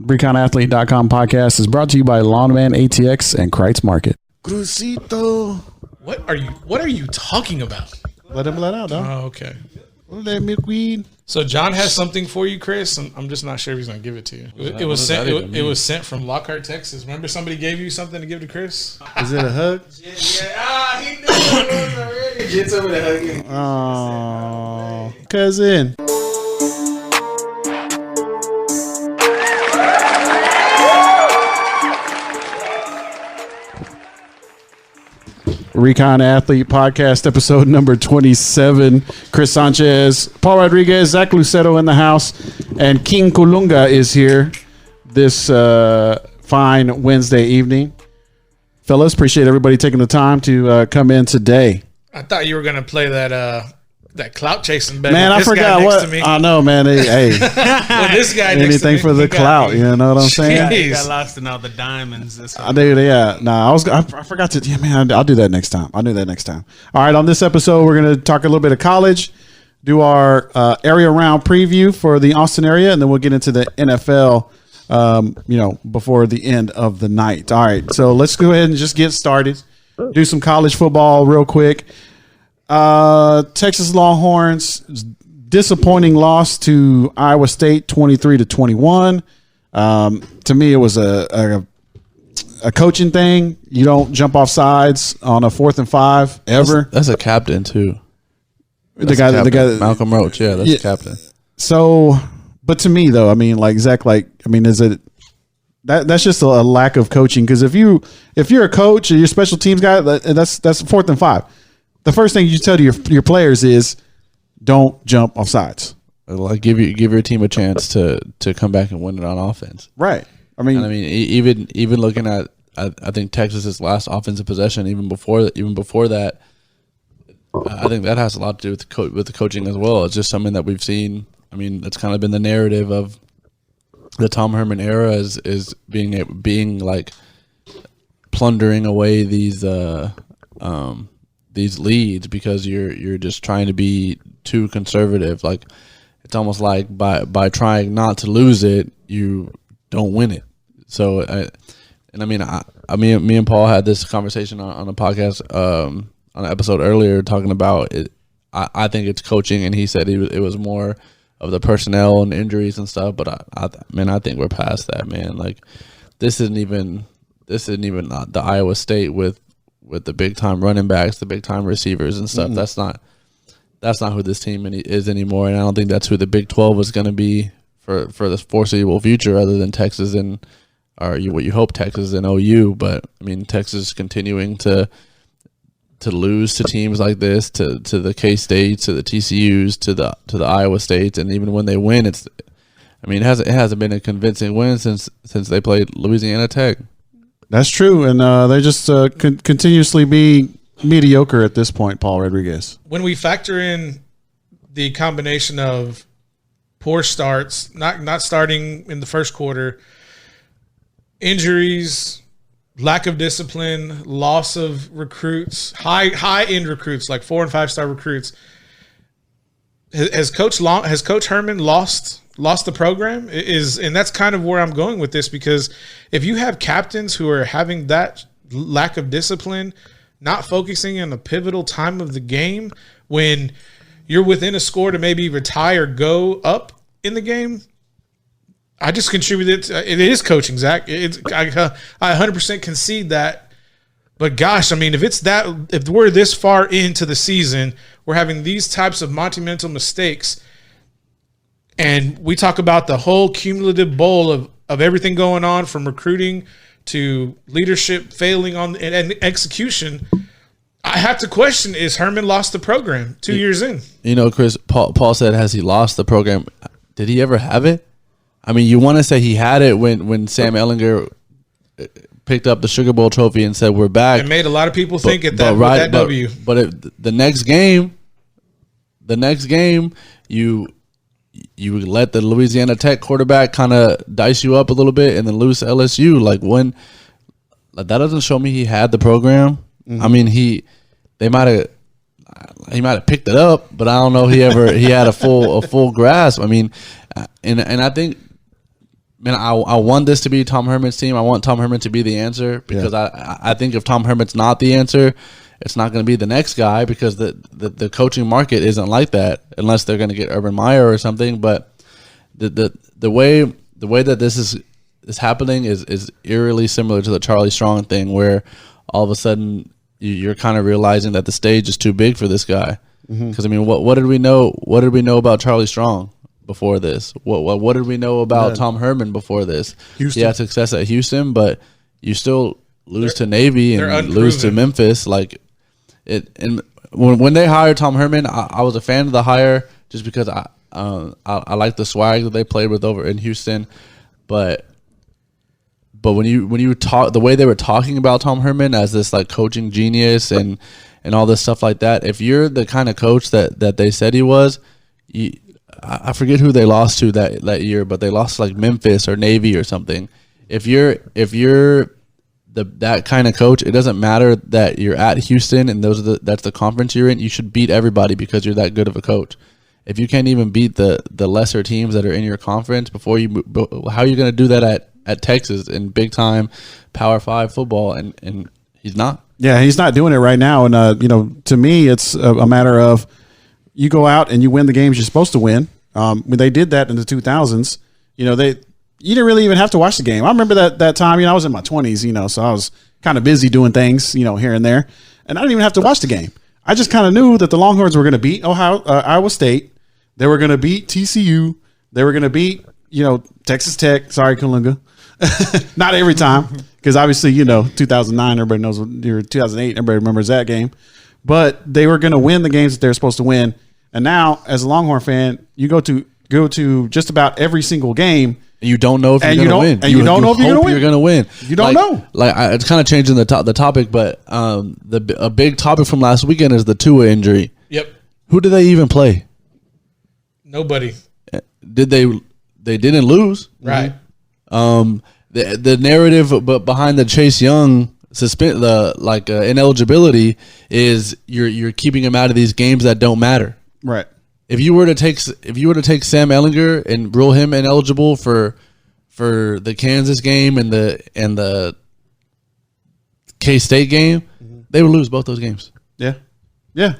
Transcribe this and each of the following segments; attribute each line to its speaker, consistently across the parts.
Speaker 1: ReconAthlete.com podcast is brought to you by Lawman ATX and Kreitz Market.
Speaker 2: Crucito.
Speaker 3: What are you talking about?
Speaker 2: Let him let out, dog.
Speaker 3: Oh, okay.
Speaker 2: What that milkweed?
Speaker 3: So John has something for you, Chris. I'm just not sure if he's gonna give it to you. It was sent. It was sent from Lockhart, Texas. Remember, somebody gave you something to give to Chris.
Speaker 2: Is it a hug?
Speaker 3: Yeah. He knew it was already. Get over to hugging.
Speaker 2: Oh, cousin.
Speaker 1: Recon Athlete Podcast, episode number 27. Chris Sanchez, Paul Rodriguez, Zach Luceto in the house, and King Kulunga is here this fine Wednesday evening. Fellas, appreciate everybody taking the time to come in today.
Speaker 3: I thought you were gonna play that clout chasing bet.
Speaker 1: Man, I forgot what. I know, man. Hey,
Speaker 3: this guy
Speaker 1: anything for the clout. You know what I'm saying?
Speaker 4: He got lost in all the diamonds.
Speaker 1: I do, yeah. Nah, I forgot to. Yeah, man. I'll do that next time. I'll do that next time. All right. On this episode, we're gonna talk a little bit of college, do our area round preview for the Austin area, and then we'll get into the NFL. Before the end of the night. All right. So let's go ahead and just get started. Do some college football real quick. Texas Longhorns disappointing loss to Iowa State 23-21. To me, it was a coaching thing. You don't jump off sides on a 4th and 5 ever.
Speaker 5: That's a captain too.
Speaker 1: The guy,
Speaker 5: Malcolm Roach. Yeah, that's a captain.
Speaker 1: So, but to me though, I mean, like Zach, is it that's just a lack of coaching? Because if you're a coach or you're a special teams guy, that's 4th and 5. The first thing you tell to your players is don't jump off sides.
Speaker 5: Like give your team a chance to come back and win it on offense.
Speaker 1: Right.
Speaker 5: Even looking at I think Texas's last offensive possession, even before that, I think that has a lot to do with the coaching as well. It's just something that we've seen. I mean, that's kind of been the narrative of the Tom Herman era is being like plundering away these leads because you're just trying to be too conservative. Like it's almost like by trying not to lose it, you don't win it. So me and Paul had this conversation on a podcast on an episode earlier talking about it. I think it's coaching, and he said it was more of the personnel and injuries and stuff. But I think we're past that, man. Like this isn't even the Iowa State with the big time running backs, the big time receivers and stuff. Mm-hmm. That's not who this team is anymore, and I don't think that's who the Big 12 is going to be for the foreseeable future, other than Texas what you hope Texas and OU. But I mean, Texas is continuing to lose to teams like this, to the K-States, to the TCUs, to the Iowa States, and even when they win, it hasn't been a convincing win since they played Louisiana Tech.
Speaker 1: That's true, and they just continuously be mediocre at this point, Paul Rodriguez.
Speaker 3: When we factor in the combination of poor starts, not starting in the first quarter, injuries, lack of discipline, loss of recruits, high end recruits like 4- and 5-star recruits, has Coach Herman lost the program? And that's kind of where I'm going with this, because if you have captains who are having that lack of discipline, not focusing on the pivotal time of the game when you're within a score to maybe retire, go up in the game, I just contributed. It is coaching, Zach. I 100% concede that. But gosh, I mean, if we're this far into the season, we're having these types of monumental mistakes, and we talk about the whole cumulative bowl of everything going on, from recruiting to leadership failing on and execution, I have to question, is Herman lost the program 2 years in?
Speaker 5: You know, Chris, Paul said, has he lost the program? Did he ever have it? I mean, you want to say he had it when Sam Ehlinger picked up the Sugar Bowl trophy and said, we're back.
Speaker 3: It made a lot of people think that W.
Speaker 5: But the next game, you let the Louisiana Tech quarterback kind of dice you up a little bit and then lose to LSU. That doesn't show me he had the program. Mm-hmm. I mean, he might have picked it up, but I don't know he had a full grasp. I mean, and I think man, I want this to be Tom Herman's team. I want Tom Herman to be the answer because I think if Tom Herman's not the answer, it's not going to be the next guy because the coaching market isn't like that unless they're going to get Urban Meyer or something. But the way that this is happening is eerily similar to the Charlie Strong thing, where all of a sudden you're kind of realizing that the stage is too big for this guy. Because I mean, what did we know? What did we know about Charlie Strong before this? What did we know about Tom Herman before this?
Speaker 1: Houston.
Speaker 5: He had success at Houston, but you still lose to Navy and lose to Memphis. Like it, and when they hired Tom Herman, I was a fan of the hire just because I like the swag that they played with over in Houston, but when you talk the way they were talking about Tom Herman as this like coaching genius and all this stuff like that, if you're the kind of coach that they said he was, I forget who they lost to that year, but they lost to like Memphis or Navy or something. If you're that kind of coach, it doesn't matter that you're at Houston and that's the conference you're in. You should beat everybody because you're that good of a coach. If you can't even beat the lesser teams that are in your conference before you, how are you going to do that at Texas in big time Power 5 football? And he's not.
Speaker 1: Yeah, he's not doing it right now. And to me, it's a matter of you go out and you win the games you're supposed to win. When they did that in the 2000s, you didn't really even have to watch the game. I remember that time. I was in my 20s. So I was kind of busy doing things, here and there, and I didn't even have to watch the game. I just kind of knew that the Longhorns were going to beat Iowa State. They were going to beat TCU. They were going to beat, Texas Tech. Sorry, Kalunga. Not every time, because obviously, 2009, everybody knows what 2008, everybody remembers that game. But they were going to win the games that they're supposed to win. And now, as a Longhorn fan, you go to just about every single game.
Speaker 5: And you don't know if you're going to win.
Speaker 1: And you don't know if you're going
Speaker 5: to win.
Speaker 1: You don't know.
Speaker 5: It's kind of changing the topic, but a big topic from last weekend is the Tua injury.
Speaker 3: Yep.
Speaker 5: Who did they even play?
Speaker 3: Nobody.
Speaker 5: Did they didn't lose.
Speaker 3: Right.
Speaker 5: The narrative behind the Chase Young ineligibility is you're keeping him out of these games that don't matter.
Speaker 1: Right.
Speaker 5: If you were to take Sam Ehlinger and rule him ineligible for the Kansas game and the K-State game, they would lose both those games.
Speaker 1: Yeah. Yeah.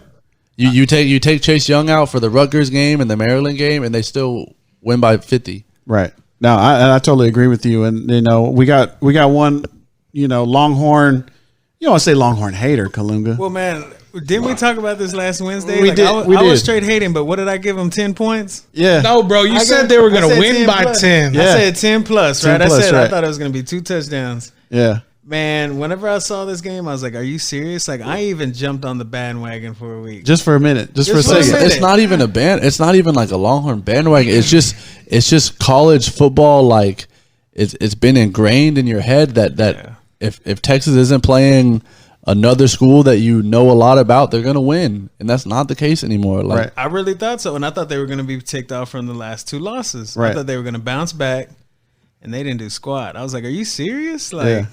Speaker 5: You take Chase Young out for the Rutgers game and the Maryland game, and they still win by 50.
Speaker 1: Right. No, I totally agree with you. And we got one, Longhorn. You don't want to say Longhorn hater, Kalunga.
Speaker 4: Well, man, didn't we talk about this last Wednesday?
Speaker 1: We did.
Speaker 4: I was straight hating, but what did I give them? 10 points?
Speaker 1: Yeah.
Speaker 3: No, bro. You said they were going to win by 10.
Speaker 1: Yeah.
Speaker 4: I said 10 plus,
Speaker 1: 10
Speaker 4: right?
Speaker 1: plus,
Speaker 4: I thought it was going to be 2 touchdowns.
Speaker 1: Yeah.
Speaker 4: Man, whenever I saw this game, I was like, "Are you serious?" Like, I even jumped on the bandwagon for a week,
Speaker 1: Just for a minute, just for a
Speaker 4: for a
Speaker 1: second.
Speaker 4: minute.
Speaker 5: It's not even a band. It's not even like a Longhorn bandwagon. It's just college football. Like it's been ingrained in your head that if Texas isn't playing another school that you know a lot about, they're gonna win, and that's not the case anymore. Like,
Speaker 1: Right.
Speaker 4: I really thought so, and I thought they were going to be ticked off from the last 2 losses.
Speaker 1: Right.
Speaker 4: I thought they were going to bounce back, and they didn't do squat. I was like, "Are you serious?" Like.
Speaker 1: Yeah.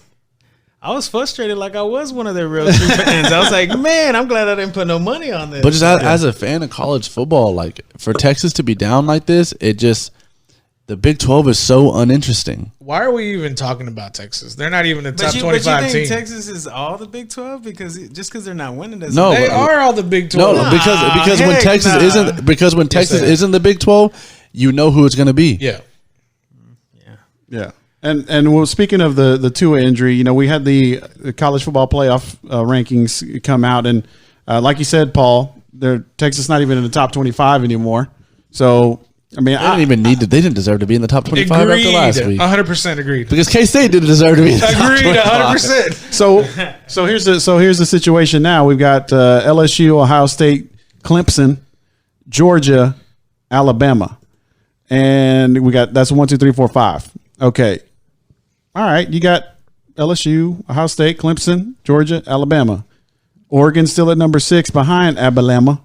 Speaker 4: I was frustrated like I was one of their real true fans. I was like, man, I'm glad I didn't put no money on this.
Speaker 5: but just as a fan of college football, like for Texas to be down like this, the Big 12 is so uninteresting.
Speaker 3: Why are we even talking about Texas? They're not even a top
Speaker 4: But you
Speaker 3: 25
Speaker 4: think
Speaker 3: team.
Speaker 4: Texas is all the Big 12 because they're not winning doesn't
Speaker 5: No,
Speaker 3: They
Speaker 5: but-
Speaker 3: are all the Big 12.
Speaker 5: No, because when
Speaker 4: heck
Speaker 5: Texas
Speaker 4: nah.
Speaker 5: isn't the Big 12, you know who it's going to be.
Speaker 3: Yeah.
Speaker 1: Yeah. And well, speaking of the Tua injury, we had the college football playoff rankings come out, and like you said, Paul, Texas not even in the top 25 anymore. So I mean,
Speaker 5: They didn't deserve to be in the top 25
Speaker 3: Agreed.
Speaker 5: after last week.
Speaker 3: 100% agreed.
Speaker 5: Because K-State didn't deserve to be in the top
Speaker 3: Agreed.
Speaker 5: 25.
Speaker 3: 100%.
Speaker 1: So here's the situation now. We've got LSU, Ohio State, Clemson, Georgia, Alabama, and we got that's 1, 2, 3, 4, 5. Okay. All right, you got LSU, Ohio State, Clemson, Georgia, Alabama. Oregon still at number 6 behind Alabama.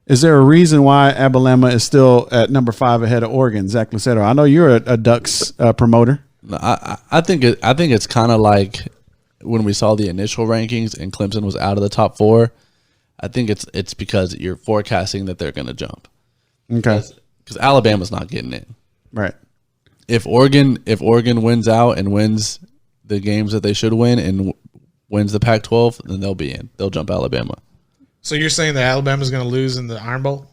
Speaker 1: Is there a reason why Alabama is still at number 5 ahead of Oregon? Zach Lucero, I know you're a Ducks promoter.
Speaker 5: I think it's kind of like when we saw the initial rankings and Clemson was out of the top 4. I think it's because you're forecasting that they're going to jump.
Speaker 1: Okay,
Speaker 5: Because Alabama's not getting in.
Speaker 1: right.
Speaker 5: if Oregon wins out and wins the games that they should win and wins the Pac-12, then they'll be in. They'll jump Alabama.
Speaker 3: So you're saying that Alabama's going to lose in the Iron Bowl?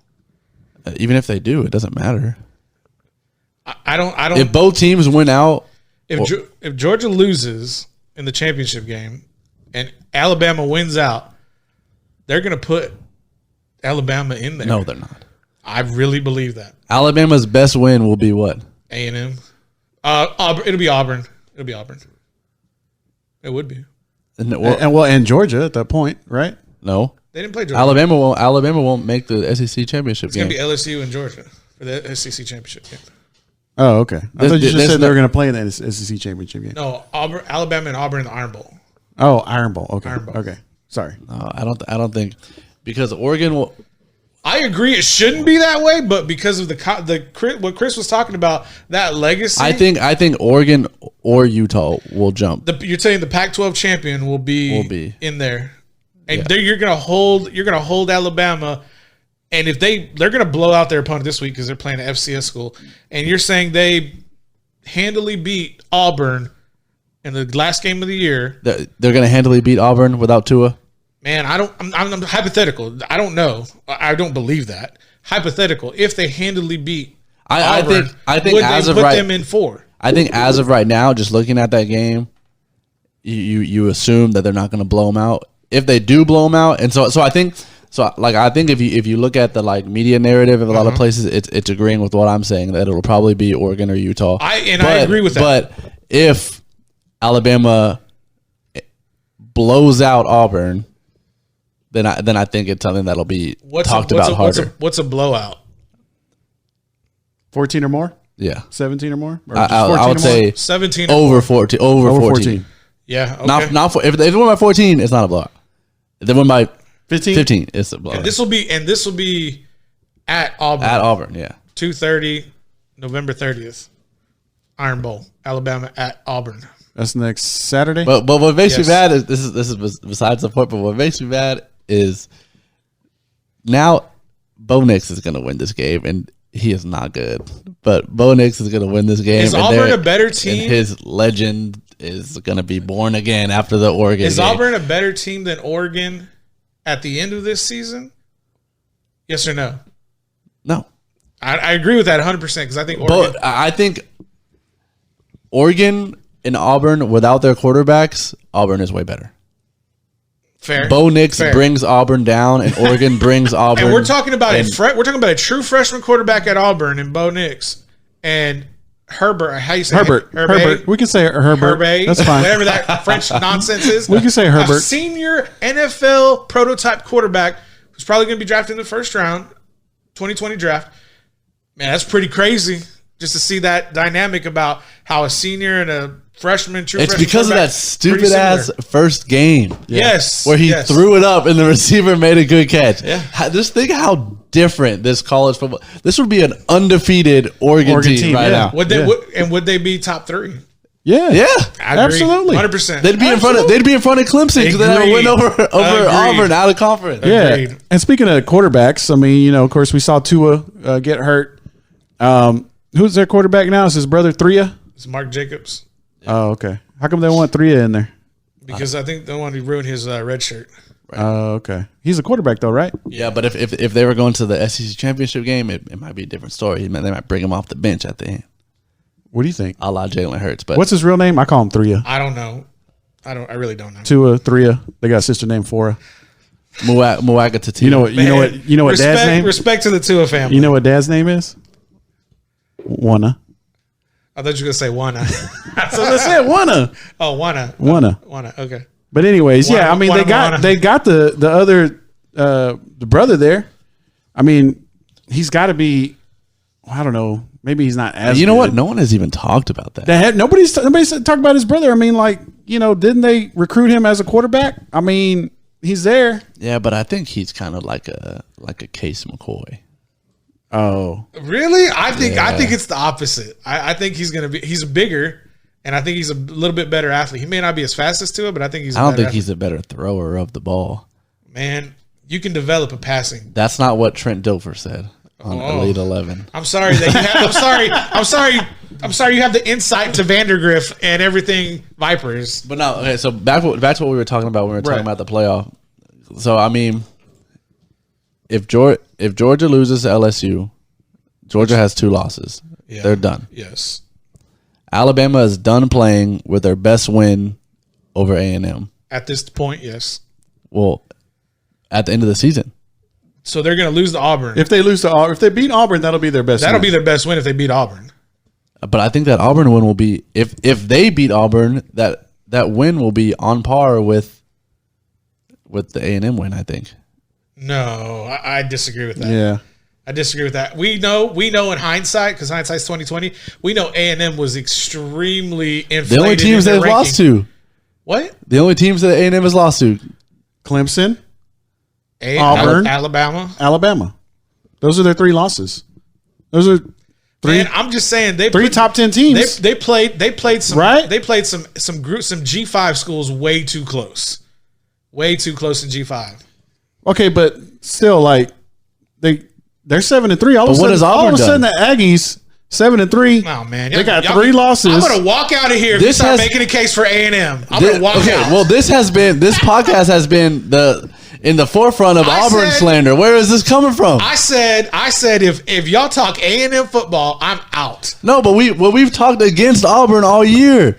Speaker 5: Even if they do, it doesn't matter.
Speaker 3: I don't.
Speaker 5: If both teams win out,
Speaker 3: If Georgia loses in the championship game and Alabama wins out, they're going to put Alabama in there.
Speaker 5: no, they're not.
Speaker 3: I really believe that.
Speaker 5: Alabama's best win will be what?
Speaker 3: A&M. It'll be Auburn. It'll be Auburn. It would be.
Speaker 1: And Georgia at that point, right?
Speaker 5: No,
Speaker 3: They didn't play Georgia.
Speaker 5: Alabama won't make the SEC championship
Speaker 3: It's
Speaker 5: game.
Speaker 3: going to be LSU and Georgia for the SEC championship game.
Speaker 1: Oh, okay. I thought you just
Speaker 5: This-
Speaker 1: said they were going to play in the SEC championship game.
Speaker 3: No, Alabama and Auburn in the Iron Bowl.
Speaker 1: Oh, Iron Bowl. Okay.
Speaker 3: Iron Bowl.
Speaker 1: Okay. Sorry.
Speaker 5: No, I don't think because Oregon will.
Speaker 3: I agree it shouldn't be that way, but because of what Chris was talking about, that legacy.
Speaker 5: I think Oregon or Utah will jump.
Speaker 3: You're saying the Pac-12 champion will be in there, and you're gonna hold Alabama, and if they're gonna blow out their opponent this week because they're playing an FCS school, and you're saying they handily beat Auburn in the last game of the year.
Speaker 5: They're going to handily beat Auburn without Tua.
Speaker 3: Man, I'm hypothetical. I don't know. I don't believe that. Hypothetical. If they handily beat Auburn,
Speaker 5: I think
Speaker 3: would
Speaker 5: as
Speaker 3: they
Speaker 5: of
Speaker 3: put
Speaker 5: right,
Speaker 3: them in 4?
Speaker 5: I think as of right now, just looking at that game, you assume that they're not going to blow them out. If they do blow them out, and so I think if you look at the like media narrative of a lot of places, it's agreeing with what I'm saying that it'll probably be Oregon or Utah.
Speaker 3: I agree with that.
Speaker 5: But if Alabama blows out Auburn, then I think it's something that'll be talked about harder.
Speaker 3: What's a blowout?
Speaker 1: 14 or more?
Speaker 5: Yeah,
Speaker 1: 17 or more? Or
Speaker 5: I would say
Speaker 3: 17
Speaker 5: over 14. Over 14.
Speaker 3: Yeah. Okay.
Speaker 5: If they win by 14, it's not a blowout. If they win by
Speaker 1: 15?
Speaker 5: 15, it's a blowout.
Speaker 3: And this will be at Auburn.
Speaker 5: At Auburn, yeah.
Speaker 3: 2:30, November 30th. Iron Bowl, Alabama at Auburn.
Speaker 1: That's next Saturday?
Speaker 5: But what makes me
Speaker 3: Yes.
Speaker 5: mad is this is besides the point. But what makes me mad is now Bo Nix is going to win this game, and he is not good. But Bo Nix is going to win this game.
Speaker 3: Is Auburn a better team?
Speaker 5: And his legend is going to be born again after the Oregon
Speaker 3: Is
Speaker 5: game.
Speaker 3: Auburn a better team than Oregon at the end of this season? Yes or no?
Speaker 5: No.
Speaker 3: I agree with that 100% because I think Oregon.
Speaker 5: But I think Oregon and Auburn, without their quarterbacks, Auburn is way better.
Speaker 3: Fair.
Speaker 5: Bo Nix
Speaker 3: Fair.
Speaker 5: brings Auburn down, and Oregon brings Auburn.
Speaker 3: And we're talking about
Speaker 5: and-
Speaker 3: we're talking about a true freshman quarterback at Auburn and Bo Nix and Herbert. How you say
Speaker 1: Herbert.
Speaker 3: it?
Speaker 1: Herbert. We can say Herbert.
Speaker 3: Herbert.
Speaker 1: That's fine.
Speaker 3: Whatever that French nonsense is.
Speaker 1: We can say Herbert.
Speaker 3: A senior NFL prototype quarterback who's probably going to be drafted in the first round, 2020 draft. Man, that's pretty crazy just to see that dynamic about how a senior and a freshman,
Speaker 5: It's
Speaker 3: freshman
Speaker 5: because of
Speaker 3: quarterback
Speaker 5: that
Speaker 3: is pretty
Speaker 5: stupid ass
Speaker 3: similar.
Speaker 5: first game.
Speaker 3: Yes.
Speaker 5: Where he
Speaker 3: yes.
Speaker 5: threw it up and the receiver made a good catch.
Speaker 3: Yeah.
Speaker 5: Just think how different this college football. This would be an undefeated Oregon team right
Speaker 1: yeah.
Speaker 5: now.
Speaker 3: Would they be top 3?
Speaker 1: Yeah.
Speaker 5: Yeah.
Speaker 3: I agree.
Speaker 1: Absolutely.
Speaker 3: 100%.
Speaker 5: They'd be in front of Clemson because they never win over
Speaker 3: Agreed.
Speaker 5: Auburn out of conference.
Speaker 1: Yeah.
Speaker 3: Agreed.
Speaker 1: And speaking of quarterbacks, I mean, of course, we saw Tua get hurt. Who's their quarterback now? Is his brother Thria?
Speaker 3: It's Mark Jacobs
Speaker 1: Oh, okay. How come they want Thria in there?
Speaker 3: because I think they wanted to ruin his red shirt.
Speaker 1: Oh, okay. He's a quarterback, though, right?
Speaker 5: Yeah, but if they were going to the SEC championship game, it might be a different story. They might bring him off the bench at the end,
Speaker 1: What do you think?
Speaker 5: a la Jalen Hurts. But
Speaker 1: What's his real name? I call him Thria.
Speaker 3: I don't know. I really don't know.
Speaker 1: Tua, Thria. They got a sister named Fora.
Speaker 5: Muaga Tatia?
Speaker 1: You know what dad's name?
Speaker 3: Respect to the Tua family.
Speaker 1: You know what dad's name is? Wanna.
Speaker 3: I thought you were gonna say Wana.
Speaker 1: So that's it. Wanna.
Speaker 3: Oh, Wana.
Speaker 1: Wanna.
Speaker 3: Okay.
Speaker 1: But anyways, yeah. I mean,
Speaker 3: Wanna.
Speaker 1: they got the other the brother there. I mean, he's got to be. I don't know. Maybe he's not as.
Speaker 5: You know what?
Speaker 1: good.
Speaker 5: No one has even talked about that.
Speaker 1: Nobody's talking about his brother. I mean, like, didn't they recruit him as a quarterback? I mean, he's there.
Speaker 5: Yeah, but I think he's kind of like a Case McCoy.
Speaker 1: Oh,
Speaker 3: Really? I think it's the opposite. I think he's bigger, and I think he's a little bit better athlete. He may not be as fast as Tua, but I think he's.
Speaker 5: I don't think he's a better thrower of the ball.
Speaker 3: Man, you can develop a passing.
Speaker 5: That's not what Trent Dilfer said. on Elite 11.
Speaker 3: I'm sorry that you have. I'm sorry. You have the insight to Vandergrift and everything Vipers.
Speaker 5: But no, okay. So back to what we were talking about when we were talking about the playoff. So I mean, if Georgia loses to LSU, Georgia has 2 losses.
Speaker 3: Yeah.
Speaker 5: They're done.
Speaker 3: Yes.
Speaker 5: Alabama is done playing with their best win over A&M.
Speaker 3: At this point, yes.
Speaker 5: Well, at the end of the season.
Speaker 3: So they're going to lose to Auburn.
Speaker 1: If they lose to Auburn, if they beat Auburn, that'll be their best.
Speaker 3: That'll
Speaker 1: win.
Speaker 3: be their best win if they beat Auburn.
Speaker 5: But I think that Auburn win will be if they beat Auburn, that win will be on par with the A&M win, I think.
Speaker 3: No, I disagree with that.
Speaker 1: Yeah.
Speaker 3: I disagree with that. We know in hindsight, because hindsight's 2020. We know A&M was extremely inflated.
Speaker 5: The only teams they've lost to.
Speaker 3: What?
Speaker 5: The only teams that A&M has lost to.
Speaker 1: Clemson,
Speaker 3: Auburn, Alabama.
Speaker 1: Those are their 3 losses. Those are 3.
Speaker 3: Man, I'm just saying they
Speaker 1: 3 top 10 teams.
Speaker 3: They played some
Speaker 1: right.
Speaker 3: They played some G5 schools way too close in G5.
Speaker 1: Okay, but still, like they're 7-3. All of a sudden, the Aggies 7-3.
Speaker 3: Oh man,
Speaker 1: they got 3 losses.
Speaker 3: I'm gonna walk out of here if you start making a case for A&M. I'm gonna walk out.
Speaker 5: Well, this podcast has been in the forefront of Auburn slander. Where is this coming from?
Speaker 3: I said if y'all talk A&M football, I'm out.
Speaker 5: No, but we've talked against Auburn all year.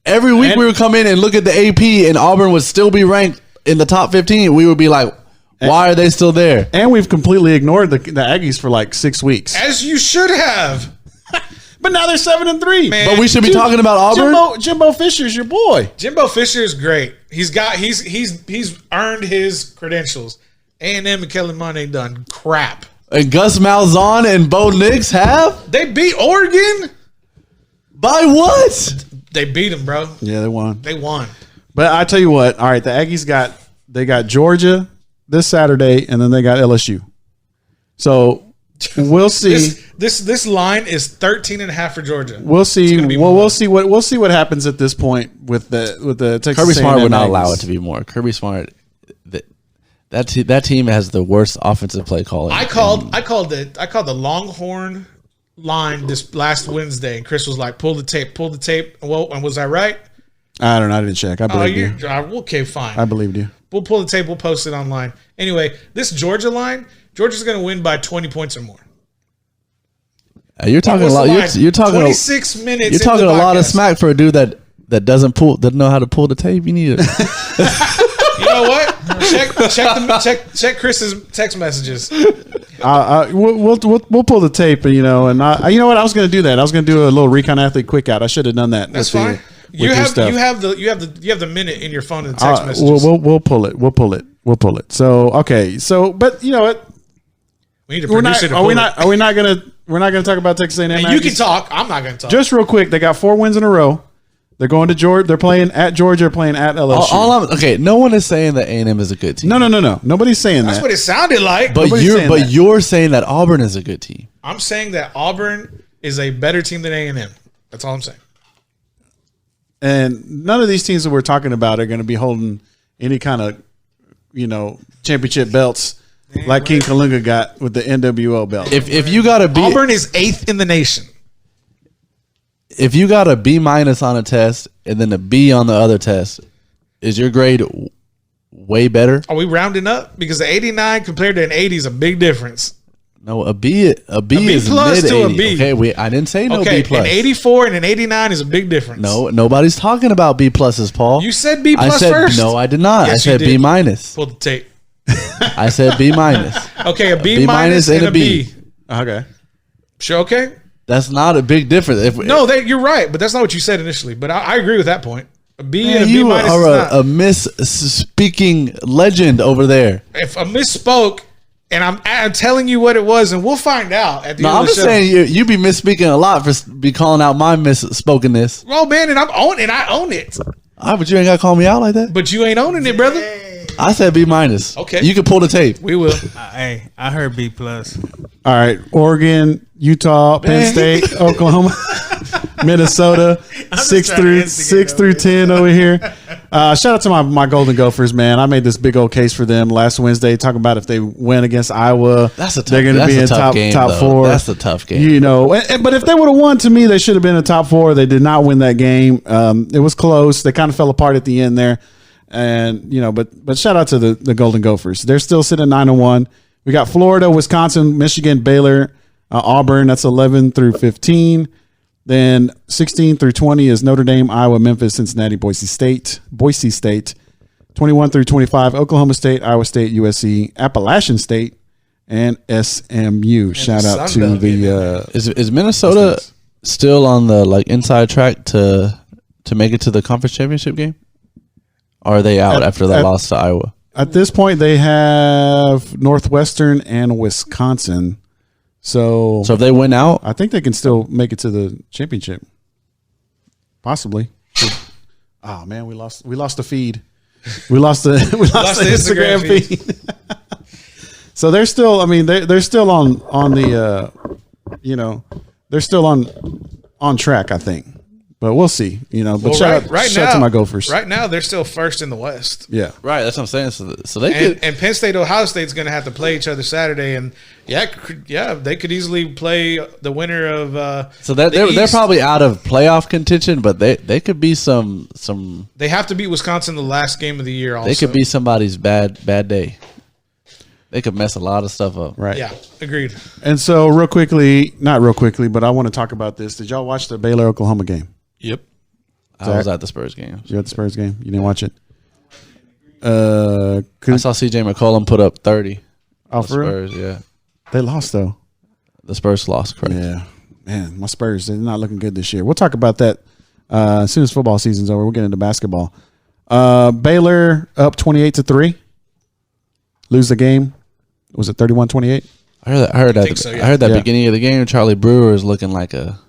Speaker 5: Every week we would come in and look at the AP, and Auburn would still be ranked in the top 15. We would be like, why are they still there?
Speaker 1: And we've completely ignored the Aggies for like 6 weeks.
Speaker 3: As you should have.
Speaker 1: But now they're 7-3.
Speaker 3: Man,
Speaker 5: but we should be talking about Auburn.
Speaker 1: Jimbo Fisher's your boy.
Speaker 3: Jimbo Fisher is great. He's earned his credentials. A&M and Kellen Mond ain't done crap.
Speaker 5: And Gus Malzahn and Bo Nix have?
Speaker 3: They beat Oregon.
Speaker 5: By what?
Speaker 3: They beat them, bro.
Speaker 1: Yeah, they won.
Speaker 3: They won.
Speaker 1: But I tell you what. All right, the Aggies got Georgia this Saturday, and then they got LSU. So we'll see.
Speaker 3: This line is 13.5 for Georgia.
Speaker 1: We'll see. We'll see what happens at this point with the Texas
Speaker 5: Kirby Smart
Speaker 1: A&M
Speaker 5: would not
Speaker 1: Aggies.
Speaker 5: allow it to be more. Kirby Smart, that team has the worst offensive play calling.
Speaker 3: I called the Longhorn line this last Wednesday, and Chris was like, pull the tape. Well, and was I right?
Speaker 1: I don't know. I didn't check. I believed you.
Speaker 3: Okay, fine.
Speaker 1: I believed you.
Speaker 3: We'll pull the tape. We'll post it online. Anyway, this Georgia line, Georgia's going to win by 20 points or more.
Speaker 5: You're talking a lot. You're talking
Speaker 3: 26 minutes.
Speaker 5: You're talking a lot of smack for a dude that doesn't know how to pull the tape. You need it.
Speaker 3: You know what? Check Chris's text messages.
Speaker 1: We'll pull the tape, and you know what? I was going to do that. I was going to do a little Recon Athlete quick out. I should have done that.
Speaker 3: That's fine. You have the minute in your phone in the text messages.
Speaker 1: We'll pull it. We'll pull it. So okay. So, but you know what?
Speaker 3: We need to produce it.
Speaker 1: We're not gonna talk about Texas A&M.
Speaker 3: You can talk. I'm not gonna talk.
Speaker 1: Just real quick, they got 4 wins in a row. They're going to Georgia. They're playing at Georgia. Playing at LSU.
Speaker 5: No one is saying that A&M is a good team.
Speaker 1: No. Nobody's saying
Speaker 3: That's
Speaker 1: that.
Speaker 3: what it sounded like.
Speaker 5: But you're saying that Auburn is a good team.
Speaker 3: I'm saying that Auburn is a better team than A&M. That's all I'm saying.
Speaker 1: And none of these teams that we're talking about are going to be holding any kind of, championship belts like King Kalunga got with the NWO belt.
Speaker 5: If you got to be
Speaker 3: Auburn is 8th in the nation.
Speaker 5: If you got a B- on a test and then a B on the other test, is your grade way better?
Speaker 3: Are we rounding up? Because the 89 compared to an 80 is a big difference.
Speaker 5: No, a B is
Speaker 3: plus
Speaker 5: mid
Speaker 3: to a
Speaker 5: 80.
Speaker 3: B.
Speaker 5: Okay, I didn't say no B plus.
Speaker 3: An 84 and an 89 is a big difference.
Speaker 5: No, nobody's talking about B pluses, Paul.
Speaker 3: You said B plus first.
Speaker 5: No, I did not.
Speaker 3: Yes,
Speaker 5: I said B minus.
Speaker 3: Pull the tape.
Speaker 5: I said B minus.
Speaker 3: Okay, a B minus and a B.
Speaker 1: Okay.
Speaker 3: Sure, okay.
Speaker 5: That's not a big difference.
Speaker 3: You're right, but that's not what you said initially. But I agree with that point. A B and a B
Speaker 5: you
Speaker 3: minus
Speaker 5: are
Speaker 3: is not.
Speaker 5: a misspeaking legend over there.
Speaker 3: If I misspoke, and I'm telling you what it was, and we'll find out at the end of the show.
Speaker 5: I'm just saying you be misspeaking a lot for be calling out my misspokenness.
Speaker 3: Well, man, and I own it.
Speaker 5: But you ain't got to call me out like that.
Speaker 3: But you ain't owning it, brother.
Speaker 5: I said B minus.
Speaker 3: Okay.
Speaker 5: You can pull the tape.
Speaker 3: We will.
Speaker 4: Hey, I heard B plus.
Speaker 1: All right. Oregon, Utah, Penn State, Oklahoma, Minnesota, 6 through 10 over here. Shout out to my Golden Gophers, man. I made this big old case for them last Wednesday, talking about if they win against Iowa, they're going to be in top
Speaker 5: though.
Speaker 1: 4.
Speaker 5: That's the tough game.
Speaker 1: You know, but if they would have won, to me, they should have been in top 4. They did not win that game. It was close. They kind of fell apart at the end there. And, you know, but shout out to the Golden Gophers. They're still sitting at 9-1. We got Florida, Wisconsin, Michigan, Baylor, Auburn. That's 11 through 15. Then 16 through 20 is Notre Dame, Iowa, Memphis, Cincinnati, Boise State. 21 through 25, Oklahoma State, Iowa State, USC, Appalachian State, and SMU. Shout out to the
Speaker 5: is Minnesota still on the inside track to make it to the conference championship game? Or are they out after that loss to Iowa?
Speaker 1: At this point, they have Northwestern and Wisconsin. So
Speaker 5: if they win out,
Speaker 1: I think they can still make it to the championship. Possibly. Oh man, we lost the feed. We lost the Instagram feed. So they're still. I mean, they're still on the. They're still on track. I think. But we'll see, But shout out to my Gophers.
Speaker 3: Right now, they're still first in the West.
Speaker 1: Yeah,
Speaker 5: right. That's what I'm saying. So they could.
Speaker 3: And Penn State, Ohio State's going to have to play each other Saturday, and they could easily play the winner of.
Speaker 5: So they're probably out of playoff contention, but they could be some.
Speaker 3: They have to beat Wisconsin the last game of the year. Also,
Speaker 5: they could be somebody's bad day. They could mess a lot of stuff up.
Speaker 1: Right.
Speaker 3: Yeah, agreed.
Speaker 1: And so, not real quickly, but I want to talk about this. Did y'all watch the Baylor Oklahoma game?
Speaker 3: Yep.
Speaker 5: I was at the Spurs game.
Speaker 1: You at the Spurs game? You didn't watch it?
Speaker 5: I saw CJ McCollum put up 30.
Speaker 1: Oh, for
Speaker 5: Spurs,
Speaker 1: real?
Speaker 5: yeah.
Speaker 1: They lost, though.
Speaker 5: The Spurs lost, correct.
Speaker 1: Yeah. Man, my Spurs, they're not looking good this year. We'll talk about that as soon as football season's over. We'll get into basketball. Baylor up 28-3. Lose the game. Was it 31-28?
Speaker 5: I heard that beginning of the game, Charlie Brewer is looking like a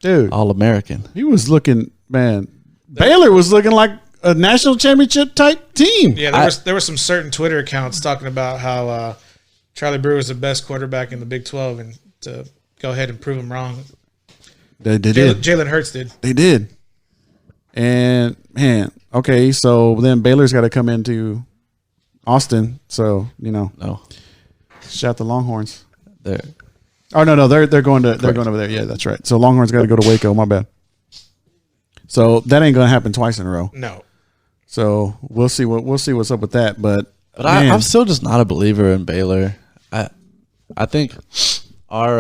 Speaker 5: All-American.
Speaker 1: He was looking, man. Baylor was looking like a national championship type team.
Speaker 3: Yeah, there were some certain Twitter accounts talking about how Charlie Brewer was the best quarterback in the Big 12, and to go ahead and prove him wrong.
Speaker 1: They did.
Speaker 3: Jalen Hurts did.
Speaker 1: They did. And man, okay, so then Baylor's got to come into Austin. So
Speaker 5: no.
Speaker 1: Shout out the Longhorns.
Speaker 5: They're
Speaker 1: they're going over there. Yeah, that's right. So Longhorns got to go to Waco. My bad. So that ain't going to happen twice in a row.
Speaker 3: No.
Speaker 1: So we'll see what's up with that. But
Speaker 5: I'm still just not a believer in Baylor. I think our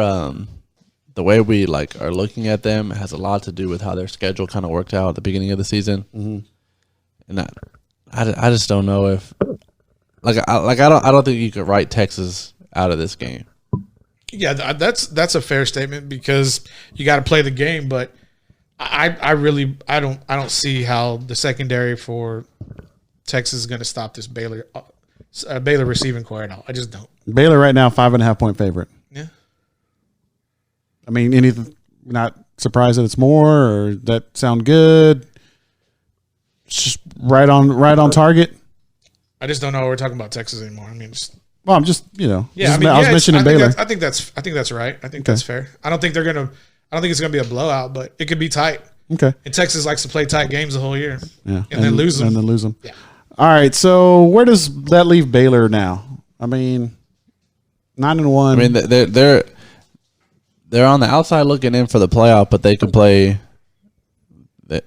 Speaker 5: the way we are looking at them has a lot to do with how their schedule kind of worked out at the beginning of the season. Mm-hmm. And I just don't know if I don't think you could write Texas out of this game.
Speaker 3: Yeah, that's a fair statement because you got to play the game, but I don't see how the secondary for Texas is going to stop this Baylor receiving core at all. I just don't.
Speaker 1: Baylor right now 5.5 point favorite.
Speaker 3: Yeah.
Speaker 1: I mean, anything? Not surprised that it's more, or that sound good? Just right on target.
Speaker 3: I just don't know. We're talking about Texas anymore. I mean,
Speaker 1: well, I'm just
Speaker 3: I was
Speaker 1: mentioning Baylor.
Speaker 3: I think that's right. I think that's fair. I don't think it's gonna be a blowout, but it could be tight.
Speaker 1: Okay.
Speaker 3: And Texas likes to play tight games the whole year.
Speaker 1: Yeah.
Speaker 3: And then lose them.
Speaker 1: Yeah. All right. So where does that leave Baylor now? I mean, 9-1.
Speaker 5: I mean, they're on the outside looking in for the playoff, but they can play. They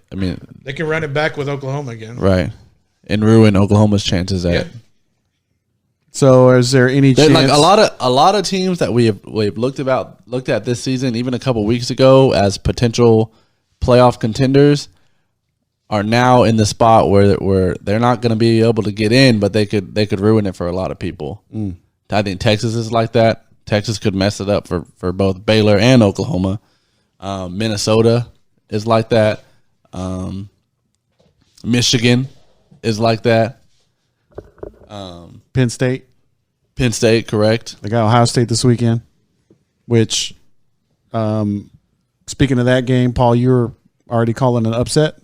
Speaker 3: can run it back with Oklahoma again,
Speaker 5: right, and ruin Oklahoma's chances at.
Speaker 3: Yeah.
Speaker 1: So is there any chance?
Speaker 5: Like a lot of teams that we've looked at this season, even a couple weeks ago, as potential playoff contenders, are now in the spot where they're not going to be able to get in, but they could ruin it for a lot of people. I think Texas is like that. Texas could mess it up for both Baylor and Oklahoma. Minnesota is like that. Michigan is like that.
Speaker 1: Penn State,
Speaker 5: correct.
Speaker 1: They got Ohio State this weekend, which, speaking of that game, Paul, you're already calling an upset.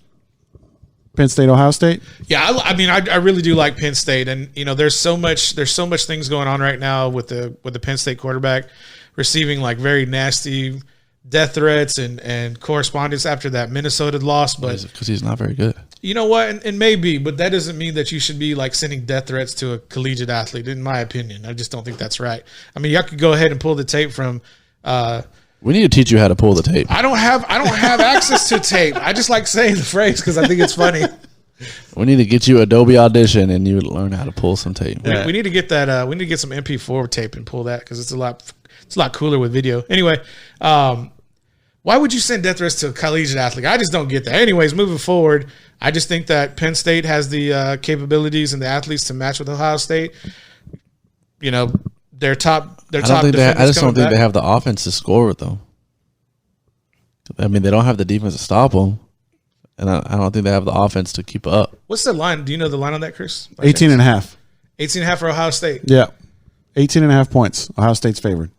Speaker 1: Penn State, Ohio State.
Speaker 3: Yeah, I really do like Penn State, and there's so much things going on right now with the Penn State quarterback receiving very nasty death threats and correspondence after that Minnesota loss, but
Speaker 5: because he's not very good.
Speaker 3: You know what? And maybe, but that doesn't mean that you should be like sending death threats to a collegiate athlete. In my opinion, I just don't think that's right. I mean, y'all could go ahead and pull the tape from.
Speaker 5: We need to teach you how to pull the tape.
Speaker 3: I don't have access to tape. I just like saying the phrase because I think it's funny.
Speaker 5: We need to get you Adobe Audition, and you would learn how to pull some tape.
Speaker 3: We need to get that. We need to get some MP4 tape and pull that because it's a lot cooler with video. Anyway, why would you send death threats to a collegiate athlete? I just don't get that. Anyways, moving forward, I just think that Penn State has the capabilities and the athletes to match with Ohio State. You know, their top.
Speaker 5: I just don't think they have the offense to score with them. I mean, they don't have the defense to stop them, and I don't think they have the offense to keep up.
Speaker 3: What's the line? Do you know the line on that, Chris?
Speaker 1: 18.5.
Speaker 3: 18.5 for Ohio State.
Speaker 1: Yeah. 18.5 points. Ohio State's favored.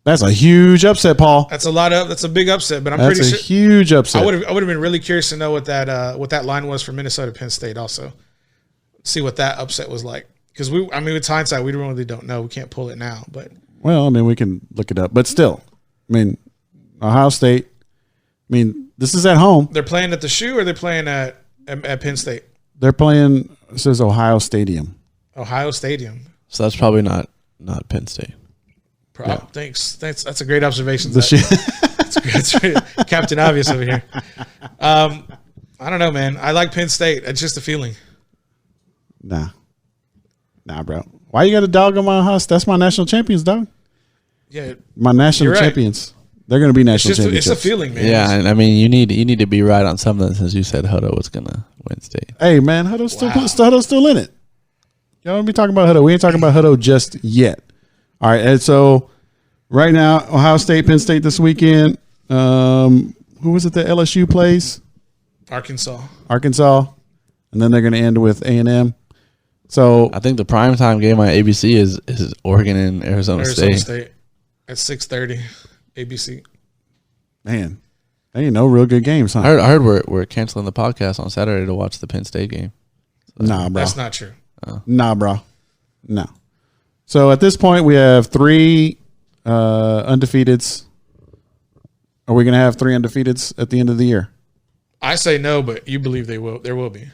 Speaker 1: That's a huge upset, Paul.
Speaker 3: That's a big upset, but I'm
Speaker 1: That's
Speaker 3: pretty
Speaker 1: a
Speaker 3: sure
Speaker 1: huge upset.
Speaker 3: I would have been really curious to know what that line was for Minnesota Penn State also. See what that upset was like. Because with hindsight, we really don't know. We can't pull it now, but
Speaker 1: Well, I mean, we can look it up, but still, I mean, Ohio State. I mean, this is at home.
Speaker 3: they're playing at the Shoe or they're playing at Penn State?
Speaker 1: They're playing. It says Ohio Stadium.
Speaker 3: Ohio Stadium.
Speaker 5: So that's probably not Penn State.
Speaker 3: Thanks. That's a great observation.
Speaker 1: The shit.
Speaker 3: That's great. Captain Obvious over here. I don't know, man. I like Penn State. It's just a feeling.
Speaker 1: Nah, bro. Why you got a dog on my house? That's my national champions, dog.
Speaker 3: Yeah,
Speaker 1: My national
Speaker 3: You're right.
Speaker 1: champions. They're going to be national
Speaker 3: it's
Speaker 1: champions.
Speaker 3: a feeling, man.
Speaker 5: Yeah, and I mean, you need to be right on something since you said Hutto was gonna win state.
Speaker 1: Hey, man, Hutto's still in it. Y'all don't be talking about Hutto. We ain't talking about Hutto just yet. All right, and so right now, Ohio State, Penn State this weekend. Who was it that LSU plays?
Speaker 3: Arkansas.
Speaker 1: And then they're going to end with A&M. So
Speaker 5: I think the primetime game on ABC is Oregon and Arizona State.
Speaker 3: At 6:30, ABC.
Speaker 1: man, they ain't no real good games, huh?
Speaker 5: I heard we're canceling the podcast on Saturday to watch the Penn State game.
Speaker 1: Nah, bro.
Speaker 3: That's not true.
Speaker 1: Nah, bro. No. So at this point, we have 3 undefeateds. Are we going to have 3 undefeateds at the end of the year?
Speaker 3: I say no, but you believe they will. There will be.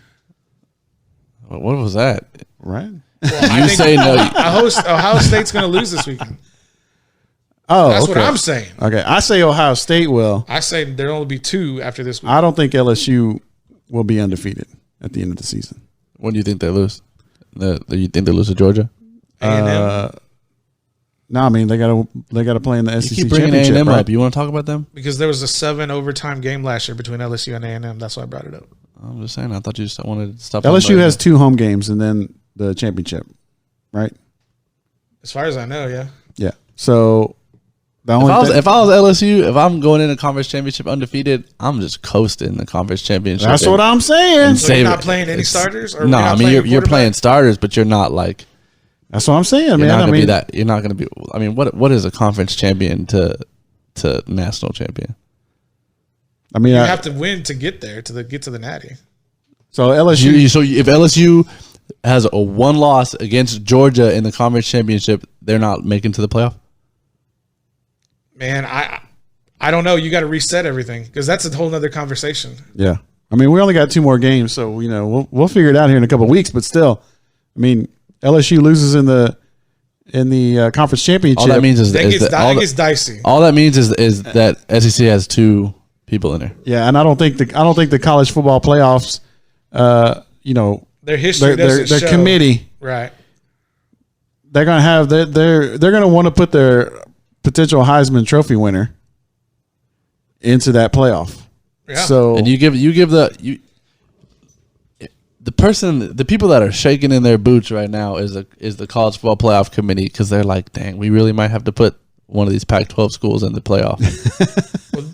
Speaker 5: What was that?
Speaker 1: Right?
Speaker 3: Well,
Speaker 5: You say no.
Speaker 3: Ohio State's going to lose this weekend.
Speaker 1: Oh,
Speaker 3: That's
Speaker 1: okay.
Speaker 3: what I'm saying.
Speaker 1: Okay. I say Ohio State will.
Speaker 3: I say there'll only be 2 after this week.
Speaker 1: I don't think LSU will be undefeated at the end of the season.
Speaker 5: When do you think they lose? You think they lose to Georgia?
Speaker 3: A&M,
Speaker 1: No, I mean they gotta play in the
Speaker 5: You
Speaker 1: SEC
Speaker 5: keep bringing
Speaker 1: championship.
Speaker 5: A&M
Speaker 1: Right?
Speaker 5: up. You want to talk about them?
Speaker 3: because there was a 7 overtime game last year between LSU and A&M. That's why I brought it up.
Speaker 5: I'm just saying. I thought you just wanted to stop.
Speaker 1: LSU has 2 home games and then the championship, right?
Speaker 3: As far as I know, yeah.
Speaker 1: Yeah. So the only
Speaker 5: If I was LSU, if I'm going into conference championship undefeated, I'm just coasting the conference championship.
Speaker 1: that's what I'm saying.
Speaker 3: So you're
Speaker 5: Save
Speaker 3: not
Speaker 5: it.
Speaker 3: playing any
Speaker 5: It's-
Speaker 3: starters? Or
Speaker 5: No,
Speaker 3: you're not
Speaker 5: I mean you're
Speaker 3: quarterback?
Speaker 5: playing starters, but you're not like
Speaker 1: That's what I'm saying,
Speaker 5: you're
Speaker 1: man.
Speaker 5: not
Speaker 1: I
Speaker 5: gonna
Speaker 1: mean
Speaker 5: be that. You're not gonna be. I mean, what is a conference champion to national champion?
Speaker 1: I mean,
Speaker 3: You have to win to get there, get to the Natty.
Speaker 1: so LSU.
Speaker 5: So if LSU has a 1 loss against Georgia in the conference championship, they're not making to the playoff.
Speaker 3: Man, I don't know. You got to reset everything because that's a whole nother conversation.
Speaker 1: Yeah. I mean, we only got 2 more games, so we'll figure it out here in a couple of weeks. But still, I mean, LSU loses in the conference championship.
Speaker 5: All that means is,
Speaker 3: That
Speaker 5: is
Speaker 3: gets,
Speaker 5: that
Speaker 3: that gets dicey.
Speaker 5: all that means is that SEC has 2 people in there.
Speaker 1: Yeah, and I don't think the college football playoffs,
Speaker 3: Their history doesn't
Speaker 1: their
Speaker 3: show.
Speaker 1: committee,
Speaker 3: Right.
Speaker 1: they're gonna have they're gonna want to put their potential Heisman Trophy winner into that playoff.
Speaker 3: Yeah.
Speaker 1: So
Speaker 5: And you give the people that are shaking in their boots right now is the college football playoff committee because they're like, dang, we really might have to put one of these Pac-12 schools in the playoff.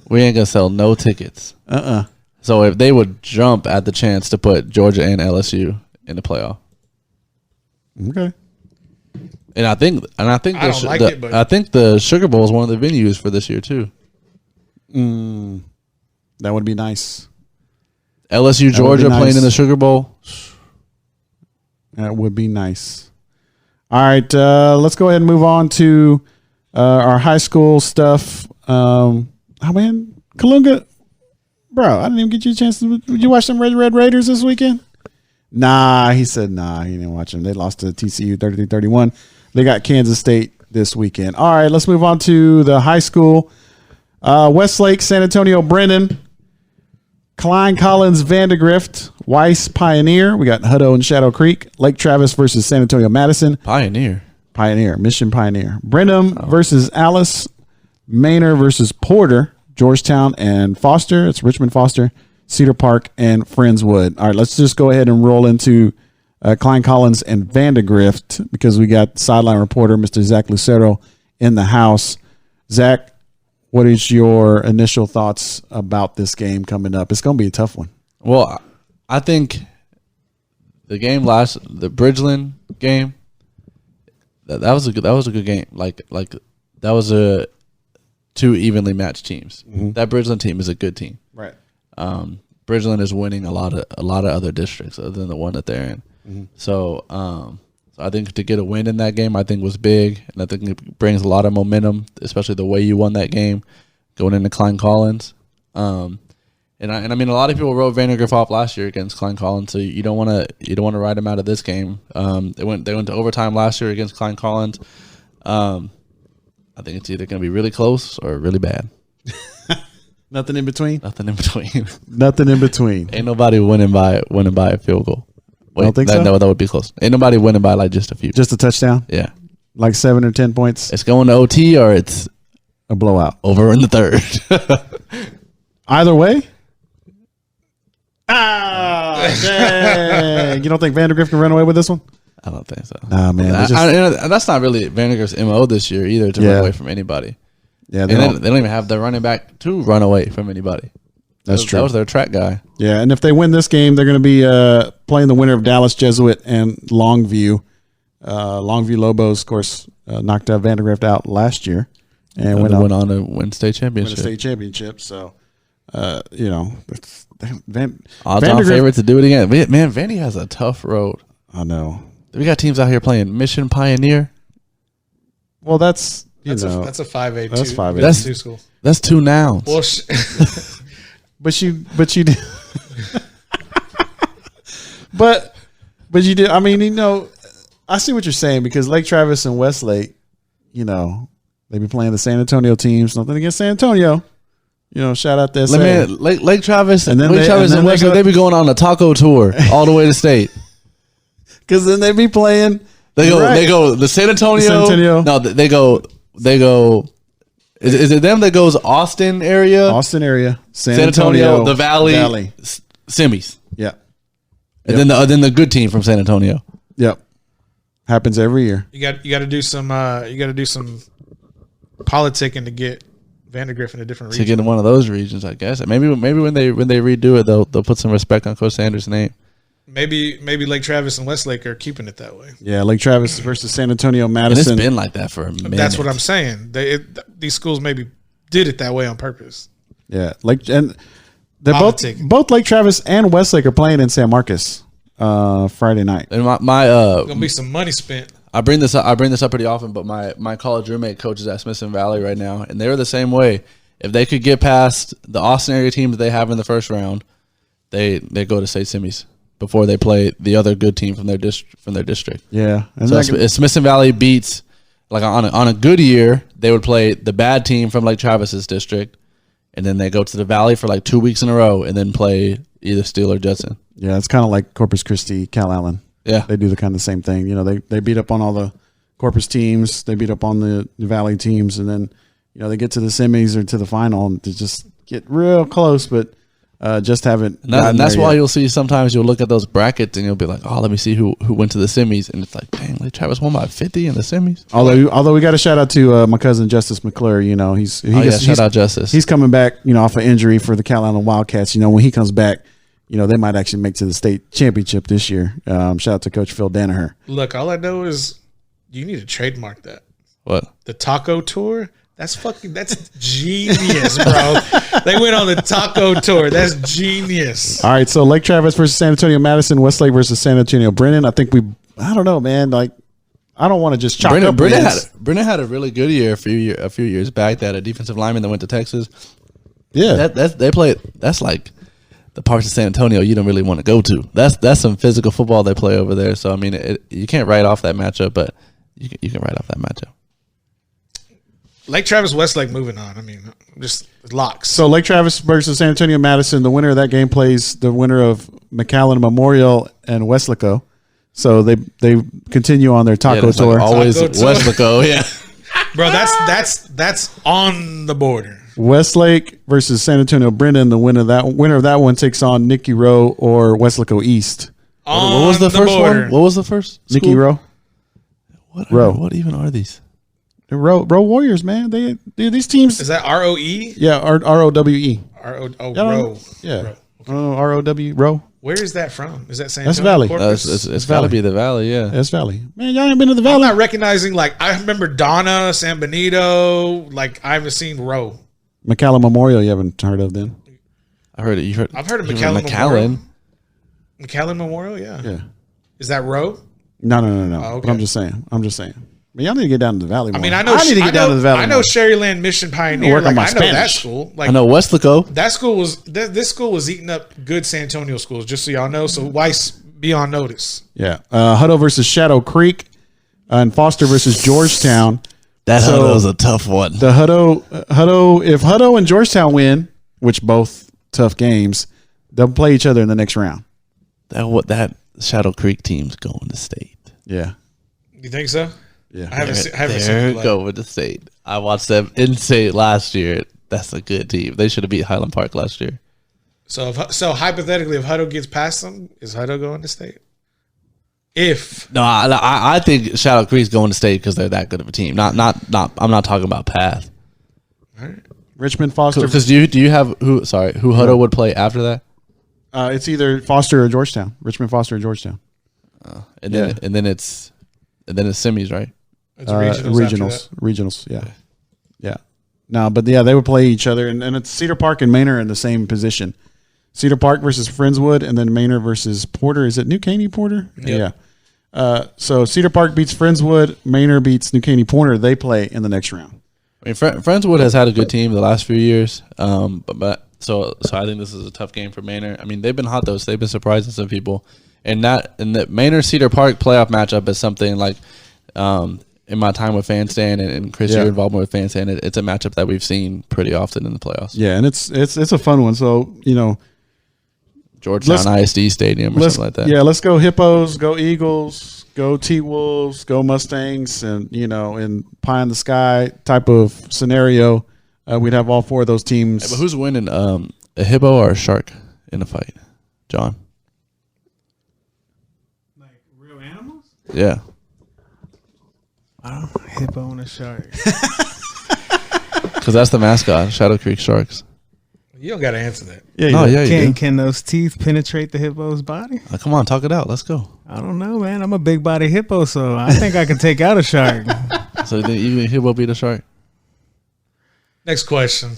Speaker 5: We ain't gonna sell no tickets. So if they would jump at the chance to put Georgia and LSU in the playoff,
Speaker 1: okay.
Speaker 5: and I think
Speaker 3: I don't like it, but
Speaker 5: I think the Sugar Bowl is one of the venues for this year too.
Speaker 1: That would be nice.
Speaker 5: LSU Georgia
Speaker 1: nice.
Speaker 5: playing in the Sugar Bowl.
Speaker 1: That would be nice. All right, let's go ahead and move on to our high school stuff. Oh man, Kalunga, Bro, I didn't even get you a chance to. Did you watch them Red Raiders this weekend? Nah, he said nah. He didn't watch them. They lost to TCU 33-31. They got Kansas State this weekend. All right, let's move on to the high school. Westlake, San Antonio, Brennan, Klein, Collins, Vandergrift, Weiss, Pioneer. We got Hutto and Shadow Creek. Lake Travis versus San Antonio, Madison.
Speaker 5: Pioneer,
Speaker 1: Mission Pioneer. Brenham versus Alice. Manor versus Porter. Georgetown and Foster. It's Richmond Foster, Cedar Park, and Friendswood. All right, let's just go ahead and roll into Klein Collins and Vandergrift because we got sideline reporter Mr. Zach Lucero in the house. Zach, what is your initial thoughts about this game coming up? It's going to be a tough one.
Speaker 5: Well, I think the Bridgeland game, that was a good game. Like that was a two evenly matched teams. Mm-hmm. That Bridgeland team is a good team.
Speaker 1: Right.
Speaker 5: Bridgeland is winning a lot of other districts other than the one that they're in. Mm-hmm. So I think to get a win in that game, I think was big, and I think it brings a lot of momentum, especially the way you won that game, going into Klein Collins. And I mean, a lot of people wrote Vandergrift off last year against Klein Collins, so you don't want to write them out of this game. They went to overtime last year against Klein Collins. I think it's either going to be really close or really bad.
Speaker 1: Nothing in between.
Speaker 5: Nothing in between.
Speaker 1: Nothing in between.
Speaker 5: Ain't nobody winning by a field goal.
Speaker 1: I don't think so.
Speaker 5: No, that would be close. Ain't nobody winning by like just a few.
Speaker 1: Just a touchdown.
Speaker 5: Yeah,
Speaker 1: like 7 or 10 points.
Speaker 5: It's going to OT or it's
Speaker 1: a blowout
Speaker 5: over in the third.
Speaker 1: Either way. Dang. You don't think Vandergrift can run away with this one?
Speaker 5: I don't think so.
Speaker 1: Nah, man.
Speaker 5: That's not really Vandergrift's MO this year either to run away from anybody.
Speaker 1: Yeah,
Speaker 5: they don't even have the running back to run away from anybody.
Speaker 1: That's true.
Speaker 5: That was their track guy.
Speaker 1: Yeah, and if they win this game, they're going to be playing the winner of Dallas Jesuit and Longview. Longview Lobos, of course, knocked Vandergrift out last year and went on
Speaker 5: to win state
Speaker 1: championship. So, odds
Speaker 5: on favorite to do it again. Man, Vandy has a tough road.
Speaker 1: I know.
Speaker 5: We got teams out here playing Mission Pioneer.
Speaker 1: Well, that's a
Speaker 3: 5A.
Speaker 1: That's 5A.
Speaker 5: That's
Speaker 3: two schools.
Speaker 5: That's two nouns.
Speaker 3: Well,
Speaker 1: but you did. but you did. I mean, I see what you're saying because Lake Travis and Westlake, they be playing the San Antonio teams. Nothing against San Antonio. Shout out to SA.
Speaker 5: Lake Travis and
Speaker 1: Westlake,
Speaker 5: they be going on a taco tour all the way to state.
Speaker 1: Because then they be playing.
Speaker 5: They go the San Antonio. No, they go. Is it them that goes Austin area?
Speaker 1: San
Speaker 5: Antonio, the Valley. Semis.
Speaker 1: Yeah.
Speaker 5: And then the good team from San Antonio.
Speaker 1: Yep. Happens every year.
Speaker 3: You got to do some politicking to get Vandergrift in a different region.
Speaker 5: To get in one of those regions, I guess. Maybe when they redo it, they'll put some respect on Coach Sanders' name.
Speaker 3: Maybe Lake Travis and Westlake are keeping it that way.
Speaker 1: Yeah, Lake Travis versus San Antonio, Madison.
Speaker 5: And it's been like that for a minute.
Speaker 3: That's what I'm saying. These schools maybe did it that way on purpose.
Speaker 1: Yeah, they're both Lake Travis and Westlake are playing in San Marcos Friday night.
Speaker 5: And
Speaker 3: gonna be some money spent.
Speaker 5: I bring this up pretty often, but my college roommate coaches at Smithson Valley right now, and they were the same way. If they could get past the Austin area teams they have in the first round, they go to state semis before they play the other good team from their district.
Speaker 1: Yeah,
Speaker 5: and so if Smithson Valley beats like on a good year, they would play the bad team from Lake Travis's district, and then they go to the Valley for like 2 weeks in a row, and then play either Steele or Judson.
Speaker 1: Yeah, it's kind of like Corpus Christi, Cal Allen.
Speaker 5: Yeah,
Speaker 1: they do the kind of same thing. They beat up on all the Corpus teams, they beat up on the Valley teams, and then they get to the semis or to the final and to just get real close, but just haven't.
Speaker 5: And that's why you'll see sometimes you'll look at those brackets and you'll be like, oh, let me see who went to the semis, and it's like, dang, Lake Travis won by 50 in the semis.
Speaker 1: Although we got a shout out to my cousin Justice McClure. Shout out Justice. He's coming back, off an injury for the Cal Allen Wildcats. When he comes back, they might actually make to the state championship this year. Shout out to Coach Phil Danaher.
Speaker 3: Look, all I know is you need to trademark that.
Speaker 5: What?
Speaker 3: The taco tour. That's genius, bro. They went on the taco tour. That's genius.
Speaker 1: All right, so Lake Travis versus San Antonio Madison, Westlake versus San Antonio Brennan. I think I don't know, man. Like, I don't want to just chalk up.
Speaker 5: Brennan had a really good year a few years back. They had a defensive lineman that went to Texas.
Speaker 1: Yeah.
Speaker 5: That's like the parts of San Antonio you don't really want to go to. That's some physical football they play over there. So I mean, you can't write off that matchup, but you can write off that matchup.
Speaker 3: Lake Travis Westlake moving on. I mean, just locks.
Speaker 1: So Lake Travis versus San Antonio Madison. The winner of that game plays the winner of McAllen Memorial and Weslaco. So they continue on their taco
Speaker 5: it's
Speaker 1: tour.
Speaker 5: like always
Speaker 3: Taco tour.
Speaker 5: Weslaco, yeah.
Speaker 3: Bro, that's on the border.
Speaker 1: Westlake versus San Antonio Brendan. The winner of that one takes on Nicky Rowe or Weslaco East.
Speaker 3: On
Speaker 5: What was the first
Speaker 3: border.
Speaker 5: one? What was the first?
Speaker 1: Nicky
Speaker 5: school?
Speaker 1: Rowe. Rowe.
Speaker 5: What even are these?
Speaker 1: The Rowe Warriors, man. These teams.
Speaker 3: Is that ROE?
Speaker 1: Yeah, ROWE.
Speaker 3: Row.
Speaker 1: Yeah. ROW Rowe.
Speaker 3: Where is that from? Is that San
Speaker 1: That's
Speaker 3: Antonio?
Speaker 1: Valley.
Speaker 3: Corpus?
Speaker 5: It's got to be the Valley, yeah.
Speaker 1: That's Valley. Man, y'all ain't been to the
Speaker 3: I'm
Speaker 1: Valley.
Speaker 3: not recognizing, like, I remember Donna, San Benito. Like, I haven't seen Row.
Speaker 1: McAllen Memorial, you haven't heard of then?
Speaker 5: I heard it. You heard?
Speaker 3: I've heard of
Speaker 5: you
Speaker 3: McAllen
Speaker 5: McAllen.
Speaker 3: Memorial. McAllen Memorial, yeah.
Speaker 1: Yeah.
Speaker 3: Is that Row?
Speaker 1: No.
Speaker 3: Oh,
Speaker 1: But
Speaker 3: okay.
Speaker 1: I'm just saying. Man, y'all need to get down to the Valley more.
Speaker 3: I mean, I know.
Speaker 1: I need to get down to the Valley
Speaker 3: I know
Speaker 1: more.
Speaker 3: Sherryland Mission Pioneer.
Speaker 1: Work on my
Speaker 3: I know that
Speaker 1: Spanish.
Speaker 3: school. Like,
Speaker 5: I know Weslaco.
Speaker 3: that school was this school was eating up good San Antonio schools. Just so y'all know. So Weiss, be on notice.
Speaker 1: Yeah. Hutto versus Shadow Creek and Foster versus Georgetown.
Speaker 5: That
Speaker 1: So-
Speaker 5: was a tough one.
Speaker 1: The Hutto, if Hutto and Georgetown win, which both tough games, they'll play each other in the next round.
Speaker 5: That Shadow Creek team's going to state.
Speaker 1: Yeah.
Speaker 3: You think so?
Speaker 1: Yeah.
Speaker 3: I haven't seen
Speaker 5: They're
Speaker 3: them play.
Speaker 5: going to state. I watched them in state last year. That's a good team. They should have beat Highland Park last year.
Speaker 3: So hypothetically, if Hutto gets past them, is Hutto going to state? If
Speaker 5: No, I think Shadow Creek's going to state because they're that good of a team. Not. I'm not talking about path.
Speaker 1: Richmond Foster.
Speaker 5: Because do you have who Hutto would play after that?
Speaker 1: It's either Foster or Georgetown. Richmond Foster or Georgetown.
Speaker 5: And then it's semis, right?
Speaker 3: it's regionals.
Speaker 1: Regionals. Yeah. No, but yeah, they would play each other, and it's Cedar Park and Manor in the same position. Cedar Park versus Friendswood, and then Manor versus Porter. Is it New Caney Porter?
Speaker 3: Yep.
Speaker 1: Yeah. So Cedar Park beats Friendswood, Manor beats New Caney Porter. They play in the next round.
Speaker 5: I mean, Friendswood has had a good team the last few years, but I think this is a tough game for Manor. I mean, they've been hot though. So they've been surprising some people, and the Manor Cedar Park playoff matchup is something like, in my time with FanStan and Chris, your involvement with FanStan, it's a matchup that we've seen pretty often in the playoffs.
Speaker 1: Yeah, and it's a fun one. So
Speaker 5: Georgetown ISD Stadium or something like that.
Speaker 1: Yeah, let's go Hippos, go Eagles, go T-Wolves, go Mustangs, and in pie in the sky type of scenario, we'd have all four of those teams.
Speaker 5: But who's winning, a hippo or a shark in a fight, John?
Speaker 4: Like real animals?
Speaker 5: Yeah.
Speaker 4: Hippo and a shark.
Speaker 5: Because that's the mascot, Shadow Creek Sharks.
Speaker 3: You don't got to answer that.
Speaker 5: Oh, yeah, you do.
Speaker 4: Can those teeth penetrate the hippo's body?
Speaker 5: Come on, talk it out. Let's go.
Speaker 4: I don't know, man. I'm a big body hippo, so I think I can take out a shark.
Speaker 5: So then you think hippo beat a shark?
Speaker 3: Next question.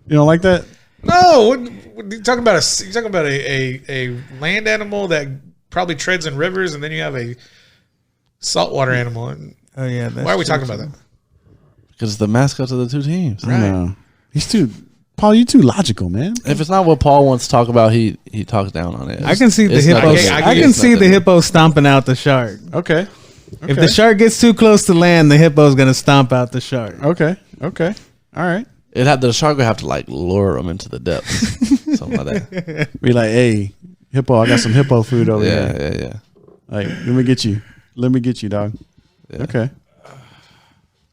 Speaker 1: You don't like that?
Speaker 3: No, what you talking about? You talking about a land animal that probably treads in rivers, and then you have a saltwater animal.
Speaker 4: Oh yeah. That's
Speaker 3: Why are we
Speaker 4: true,
Speaker 3: talking about
Speaker 4: too.
Speaker 3: that?
Speaker 5: Because it's the mascots of the two teams.
Speaker 1: I know. Paul, you too logical, man.
Speaker 5: If it's not what Paul wants to talk about, he talks down on it.
Speaker 4: I can see the
Speaker 5: It's
Speaker 4: hippo.
Speaker 5: not-
Speaker 3: I
Speaker 4: I
Speaker 3: get
Speaker 4: can
Speaker 3: it.
Speaker 4: see the hippo stomping out the shark.
Speaker 1: Okay.
Speaker 4: If the shark gets too close to land, the hippo's gonna stomp out the shark.
Speaker 1: Okay. All right.
Speaker 5: The shark would have to like lure him into the depths, something like that.
Speaker 1: Be like, hey, hippo, I got some hippo food over here.
Speaker 5: Yeah.
Speaker 1: Like, let me get you, dog.
Speaker 5: Yeah.
Speaker 1: Okay.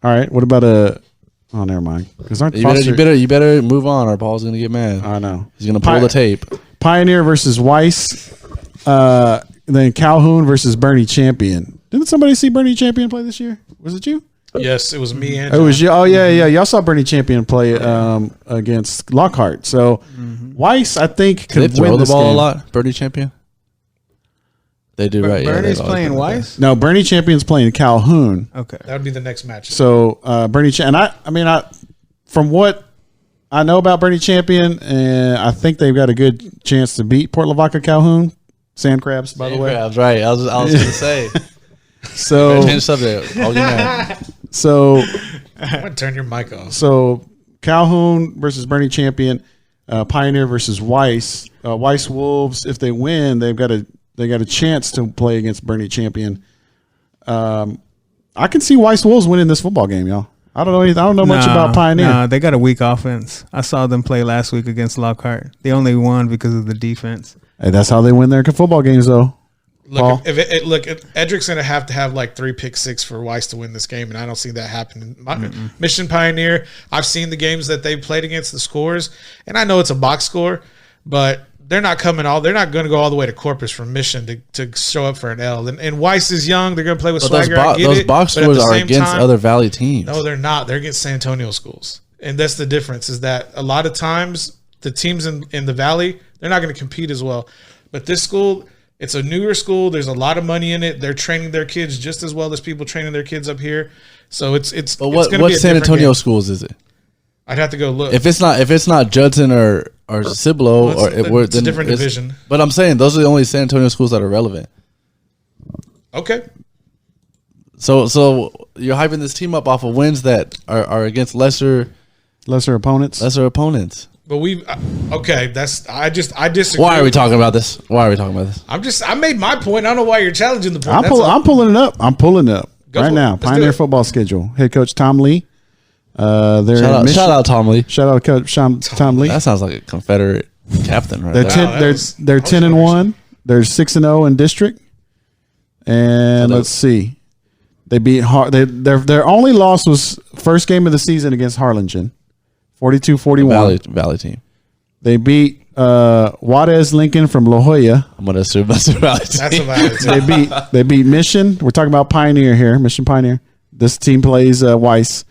Speaker 1: All right. What about oh, never mind. Because aren't
Speaker 5: You better move on, or Paul's gonna get mad.
Speaker 1: I know.
Speaker 5: He's gonna pull the tape.
Speaker 1: Pioneer versus Weiss. Then Calhoun versus Bernie Champion. Didn't somebody see Bernie Champion play this year? Was it you?
Speaker 3: Yes, it was me and
Speaker 1: It was you. Oh yeah. Y'all saw Bernie Champion play against Lockhart. So Weiss, I think,
Speaker 5: Do they
Speaker 1: could win
Speaker 5: throw the
Speaker 1: this
Speaker 5: ball
Speaker 1: game.
Speaker 5: a lot, Birdie Champion? They do, right?
Speaker 4: Bernie's
Speaker 5: they've always
Speaker 4: playing
Speaker 5: been like that.
Speaker 4: Weiss.
Speaker 1: No, Bernie Champion's playing Calhoun.
Speaker 4: Okay.
Speaker 3: that would be the next match.
Speaker 1: So and I from what I know about Bernie Champion, and I think they've got a good chance to beat Port Lavaca Calhoun. Sand crabs, by the way.
Speaker 5: Crabs, right? I was gonna say.
Speaker 1: So
Speaker 5: Change the subject. I'll get mad.
Speaker 1: so
Speaker 3: I'm gonna turn your mic off.
Speaker 1: so Calhoun versus Bernie Champion, Pioneer versus Weiss. Weiss Wolves, if they win, they got a chance to play against Bernie Champion. I can see Weiss Wolves winning this football game, y'all. I don't know much about Pioneer.
Speaker 4: Nah, they got a weak offense. I saw them play last week against Lockhart. They only won because of the defense.
Speaker 1: Hey, that's how they win their football games, though.
Speaker 3: Look, if Edric's going to have like 3 pick-6 for Weiss to win this game, and I don't see that happening. Mission Pioneer, I've seen the games that they've played against, the scores, and I know it's a box score, but they're not going to go all the way to Corpus from Mission to show up for an L. And Weiss is young. They're going to play with swagger.
Speaker 5: Those box scores are against other Valley teams.
Speaker 3: No, they're not. They're against San Antonio schools. And that's the difference, is that a lot of times the teams in the Valley, they're not going to compete as well. But this school, it's a newer school. There's a lot of money in it. They're training their kids just as well as people training their kids up here. So it's
Speaker 5: But what San Antonio schools is it?
Speaker 3: I'd have to go look.
Speaker 5: If it's not Judson or Cibolo,
Speaker 3: it's a different division.
Speaker 5: But I'm saying those are the only San Antonio schools that are relevant.
Speaker 3: Okay.
Speaker 5: So you're hyping this team up off of wins that are against lesser
Speaker 1: opponents.
Speaker 3: But I disagree.
Speaker 5: Why are we talking about this?
Speaker 3: I made my point. I don't know why you're challenging the point.
Speaker 1: I'm pulling it up.
Speaker 3: Go
Speaker 1: right now. Pioneer football schedule. Head coach Tom Lee.
Speaker 5: Shout out Tom Lee.
Speaker 1: Shout out Coach Tom Lee.
Speaker 5: That sounds like a Confederate captain, right?
Speaker 1: They're
Speaker 5: there.
Speaker 1: 10. They're 10-1. They're 6-0 in district. And let's see, they beat their only loss was first game of the season against Harlingen, 42-41.
Speaker 5: Valley team.
Speaker 1: They beat Juarez Lincoln from La Jolla.
Speaker 5: I'm gonna assume that's a Valley team.
Speaker 3: That's a Valley team.
Speaker 1: They beat Mission. We're talking about Pioneer here. Mission Pioneer. This team plays Weiss.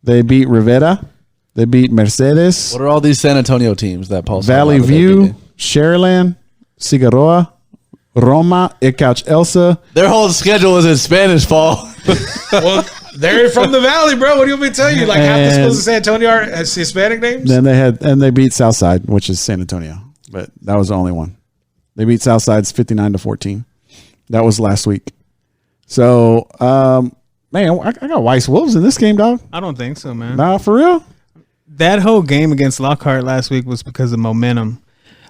Speaker 1: They beat Rivera. They beat Mercedes.
Speaker 5: What are all these San Antonio teams that Paul?
Speaker 1: Valley View, Sharyland, Cigarroa, Roma, Icouch Elsa.
Speaker 5: Their whole schedule is in Spanish, Paul.
Speaker 3: Well, they're from the Valley, bro. What do you want me to tell you? Like half the schools in San Antonio are Hispanic names.
Speaker 1: Then they beat Southside, which is San Antonio, but that was the only one. They beat Southside's 59-14. That was last week. So, man, I got Weiss Wolves in this game, dog.
Speaker 4: I don't think so, man.
Speaker 1: Nah, for real.
Speaker 4: That whole game against Lockhart last week was because of momentum.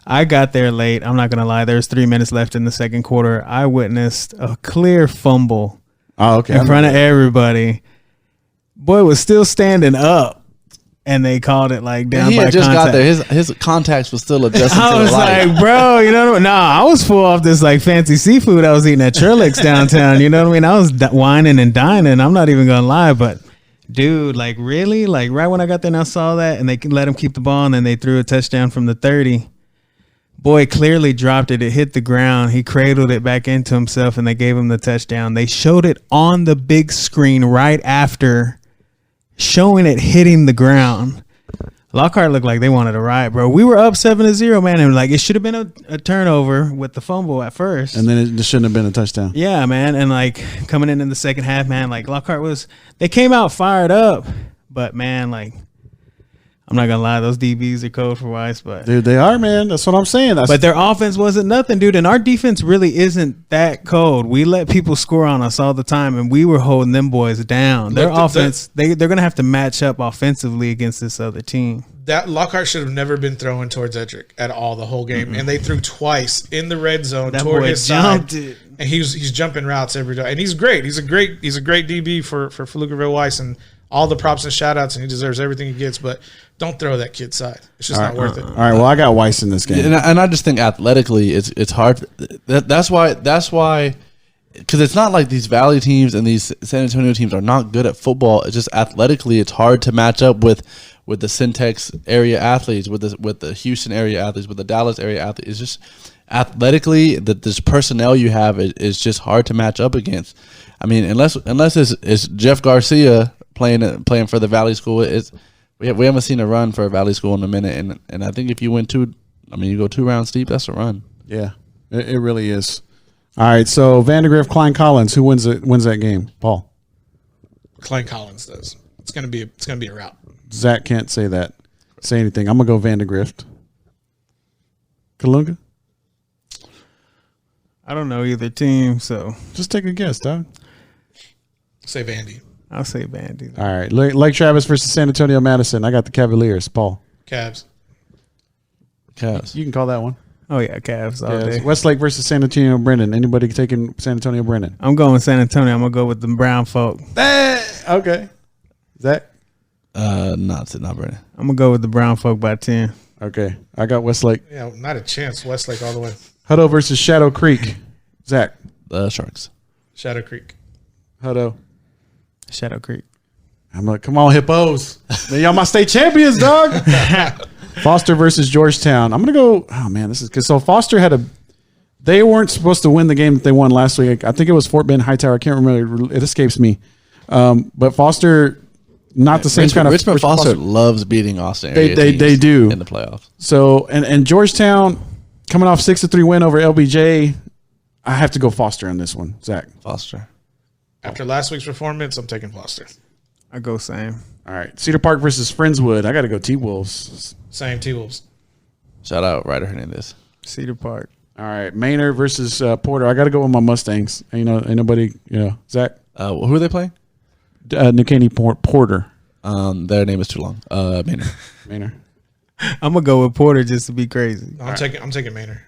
Speaker 4: I got there late. I'm not going to lie. There's 3 minutes left in the second quarter. I witnessed a clear fumble in front of everybody. Boy was still standing up, and they called it like down by
Speaker 5: just
Speaker 4: contact.
Speaker 5: got there. His contacts was still adjusting
Speaker 4: I
Speaker 5: to the
Speaker 4: was
Speaker 5: light.
Speaker 4: like, bro, you know what I mean? Nah, I was full off this like fancy seafood I was eating at Churlick's downtown. You know what I mean? I was whining and dining. I'm not even going to lie, but dude, like really? Like right when I got there and I saw that, and they let him keep the ball, and then they threw a touchdown from the 30. Boy clearly dropped it. It hit the ground. He cradled it back into himself, and they gave him the touchdown. They showed it on the big screen right after, showing it hitting the ground. Lockhart looked like they wanted a riot, bro. We were up 7-0, man, and like it should have been a turnover with the fumble at first,
Speaker 1: and then it shouldn't have been a touchdown.
Speaker 4: Yeah, man, and like coming in the second half, man, like Lockhart they came out fired up, but man, like I'm not gonna lie, those DBs are cold for Weiss, but
Speaker 1: Dude, they are, man. That's what I'm saying.
Speaker 4: But their offense wasn't nothing, dude, and our defense really isn't that cold. We let people score on us all the time, and we were holding them boys down. Their offense, they're gonna have to match up offensively against this other team.
Speaker 3: That Lockhart should have never been throwing towards Edric at all the whole game, and they threw twice in the red zone toward his side, and he's jumping routes every day, and he's great. He's a great DB for Pflugerville Weiss, and all the props and shout outs, and he deserves everything he gets, but don't throw that kid's side. It's just not worth it.
Speaker 1: All right, well, I got Weiss in this game.
Speaker 5: And I just think athletically it's hard. That's why because it's not like these Valley teams and these San Antonio teams are not good at football. It's just athletically it's hard to match up with the Centex area athletes, with the Houston area athletes, with the Dallas area athletes. It's just athletically this personnel you have is just hard to match up against. I mean, unless it's Jeff Garcia playing for the Valley School, we haven't seen a run for a Valley School in a minute, and I think if you you go 2 rounds deep, that's a run.
Speaker 1: Yeah, it really is. All right, so Vandergrift, Klein Collins, who wins that game? Paul.
Speaker 3: Klein Collins does. It's gonna be a rout.
Speaker 1: Zach can't say anything. I'm gonna go Vandergrift. Kalunga.
Speaker 4: I don't know either team, so
Speaker 1: just take a guess, dog.
Speaker 3: Say Vandy.
Speaker 4: I'll say Vandy.
Speaker 1: All right. Lake Travis versus San Antonio Madison. I got the Cavaliers. Paul.
Speaker 3: Cavs.
Speaker 5: Cavs.
Speaker 1: You can call that one.
Speaker 4: Oh yeah, Cavs all day.
Speaker 1: Westlake versus San Antonio Brennan. Anybody taking San Antonio Brennan?
Speaker 4: I'm going with San Antonio. I'm gonna go with the brown folk.
Speaker 1: Okay. Zach?
Speaker 5: Not Brennan.
Speaker 4: I'm gonna go with the brown folk by 10.
Speaker 1: Okay. I got Westlake.
Speaker 3: Yeah, not a chance. Westlake all the way.
Speaker 1: Hutto versus Shadow Creek. Zach?
Speaker 5: The Sharks.
Speaker 3: Shadow Creek.
Speaker 1: Hutto.
Speaker 4: Shadow Creek.
Speaker 1: I'm like, come on, Hippos. Man, y'all my state champions, dog. Foster versus Georgetown. I'm going to go. Oh, man, this is because so Foster they weren't supposed to win the game that they won last week. I think it was Fort Bend Hightower. I can't remember. It escapes me. But Foster, not the same kind of.
Speaker 5: Richmond Foster loves beating Austin area
Speaker 1: They do.
Speaker 5: in the playoffs.
Speaker 1: So, and Georgetown coming off 6-3 win over LBJ. I have to go Foster on this one, Zach.
Speaker 5: Foster.
Speaker 3: After last week's performance, I'm taking Foster.
Speaker 4: I go same.
Speaker 1: All right. Cedar Park versus Friendswood. I got to go T-Wolves.
Speaker 3: Same T-Wolves.
Speaker 5: Shout out Ryder Hernandez.
Speaker 4: Cedar Park.
Speaker 1: All right. Maynard versus Porter. I got to go with my Mustangs. Ain't nobody, Zach?
Speaker 5: Who are they playing?
Speaker 1: New Caney Porter.
Speaker 5: Their name is too long.
Speaker 1: Maynard.
Speaker 4: I'm gonna go with Porter just to be crazy.
Speaker 3: I'm taking Maynard.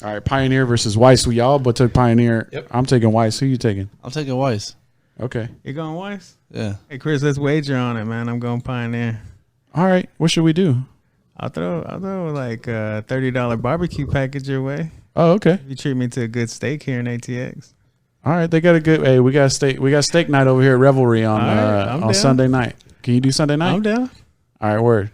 Speaker 1: All right. Pioneer versus Weiss. We all but took Pioneer.
Speaker 3: Yep.
Speaker 1: I'm taking Weiss. Who you taking?
Speaker 5: I'm taking Weiss.
Speaker 1: Okay.
Speaker 4: You going Weiss?
Speaker 5: Yeah.
Speaker 4: Hey Chris, let's wager on it, man. I'm going Pioneer.
Speaker 1: All right. What should we do?
Speaker 4: I'll throw like a $30 barbecue package your way.
Speaker 1: Oh, okay.
Speaker 4: If you treat me to a good steak here in ATX.
Speaker 1: All right. They got a good. Hey, we got steak night over here at Revelry on
Speaker 4: I'm
Speaker 1: on
Speaker 4: down.
Speaker 1: Sunday night. Can you do Sunday night?
Speaker 4: I'm down.
Speaker 1: All right. Word.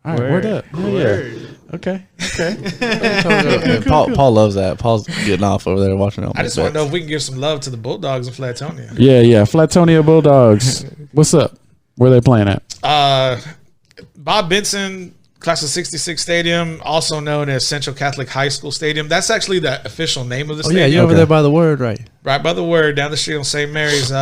Speaker 1: All right. Word up. Hell
Speaker 4: Word.
Speaker 1: Yeah. Okay. Okay.
Speaker 5: Paul loves that. Paul's getting off over there watching all
Speaker 3: I just want to know if we can give some love to the Bulldogs in Flatonia.
Speaker 1: Yeah. Flatonia Bulldogs. What's up? Where they playing at?
Speaker 3: Bob Benson, Class of 66 Stadium, also known as Central Catholic High School Stadium. That's actually the official name of the
Speaker 5: Oh, yeah,
Speaker 3: stadium.
Speaker 5: you're over there by the Word, right?
Speaker 3: Right by the Word, down the street on St. Mary's.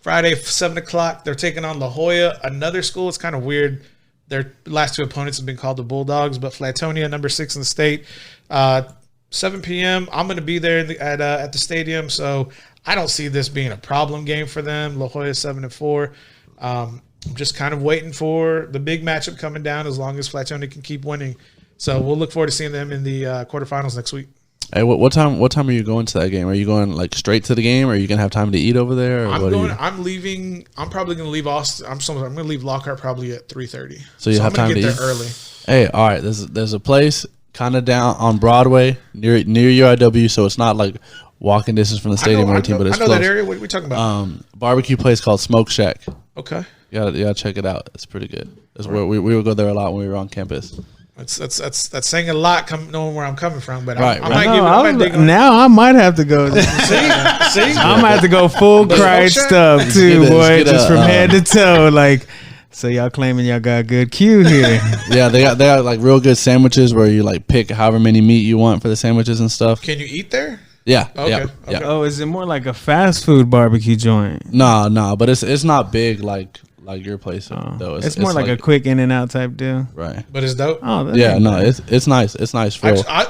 Speaker 3: Friday, 7 o'clock, they're taking on La Jolla, another school. It's kind of weird. Their last two opponents have been called the Bulldogs, but Flatonia, number 6 in the state. 7 p.m., I'm going to be there at the stadium, so I don't see this being a problem game for them. La Jolla 7-4. I'm just kind of waiting for the big matchup coming down as long as Flatonia can keep winning. So we'll look forward to seeing them in the quarterfinals next week.
Speaker 5: Hey, what time are you going to that game? Are you going like straight to the game, or are you gonna have time to eat over there? Or
Speaker 3: I'm leaving. I'm probably gonna leave Austin. I'm gonna leave Lockhart probably at 3:30.
Speaker 5: So you have time to
Speaker 3: get
Speaker 5: eat
Speaker 3: there early.
Speaker 5: Hey, all right. There's a place kind of down on Broadway near UIW, so it's not like walking distance from the stadium or anything, but it's
Speaker 3: I know
Speaker 5: close.
Speaker 3: that area. What are we talking about?
Speaker 5: Barbecue place called Smoke Shack.
Speaker 3: Okay.
Speaker 5: You gotta check it out. It's pretty good. It's where we would go there a lot when we were on campus.
Speaker 3: That's saying a lot. Knowing where I'm coming from, but
Speaker 5: Right,
Speaker 3: I
Speaker 5: right.
Speaker 3: might dig on it.
Speaker 4: Now I might have to go.
Speaker 3: See,
Speaker 4: I might have to go full Christ
Speaker 3: Smoke Shack?
Speaker 4: stuff too,
Speaker 5: Let's
Speaker 4: boy,
Speaker 5: get
Speaker 4: just from head to toe. Like, so y'all claiming y'all got a good queue here?
Speaker 5: Yeah, they got like real good sandwiches where you like pick however many meat you want for the sandwiches and stuff.
Speaker 3: Can you eat there?
Speaker 5: Yeah,
Speaker 3: Okay,
Speaker 5: yeah,
Speaker 3: okay.
Speaker 5: yeah.
Speaker 4: Oh, is it more like a fast food barbecue joint?
Speaker 5: Nah, but it's not big like your place though.
Speaker 4: It's more like a quick in and out type deal.
Speaker 5: right.
Speaker 3: But it's dope.
Speaker 4: Oh, that
Speaker 5: Yeah,
Speaker 4: ain't
Speaker 5: no,
Speaker 4: bad.
Speaker 5: it's nice. It's nice for
Speaker 3: I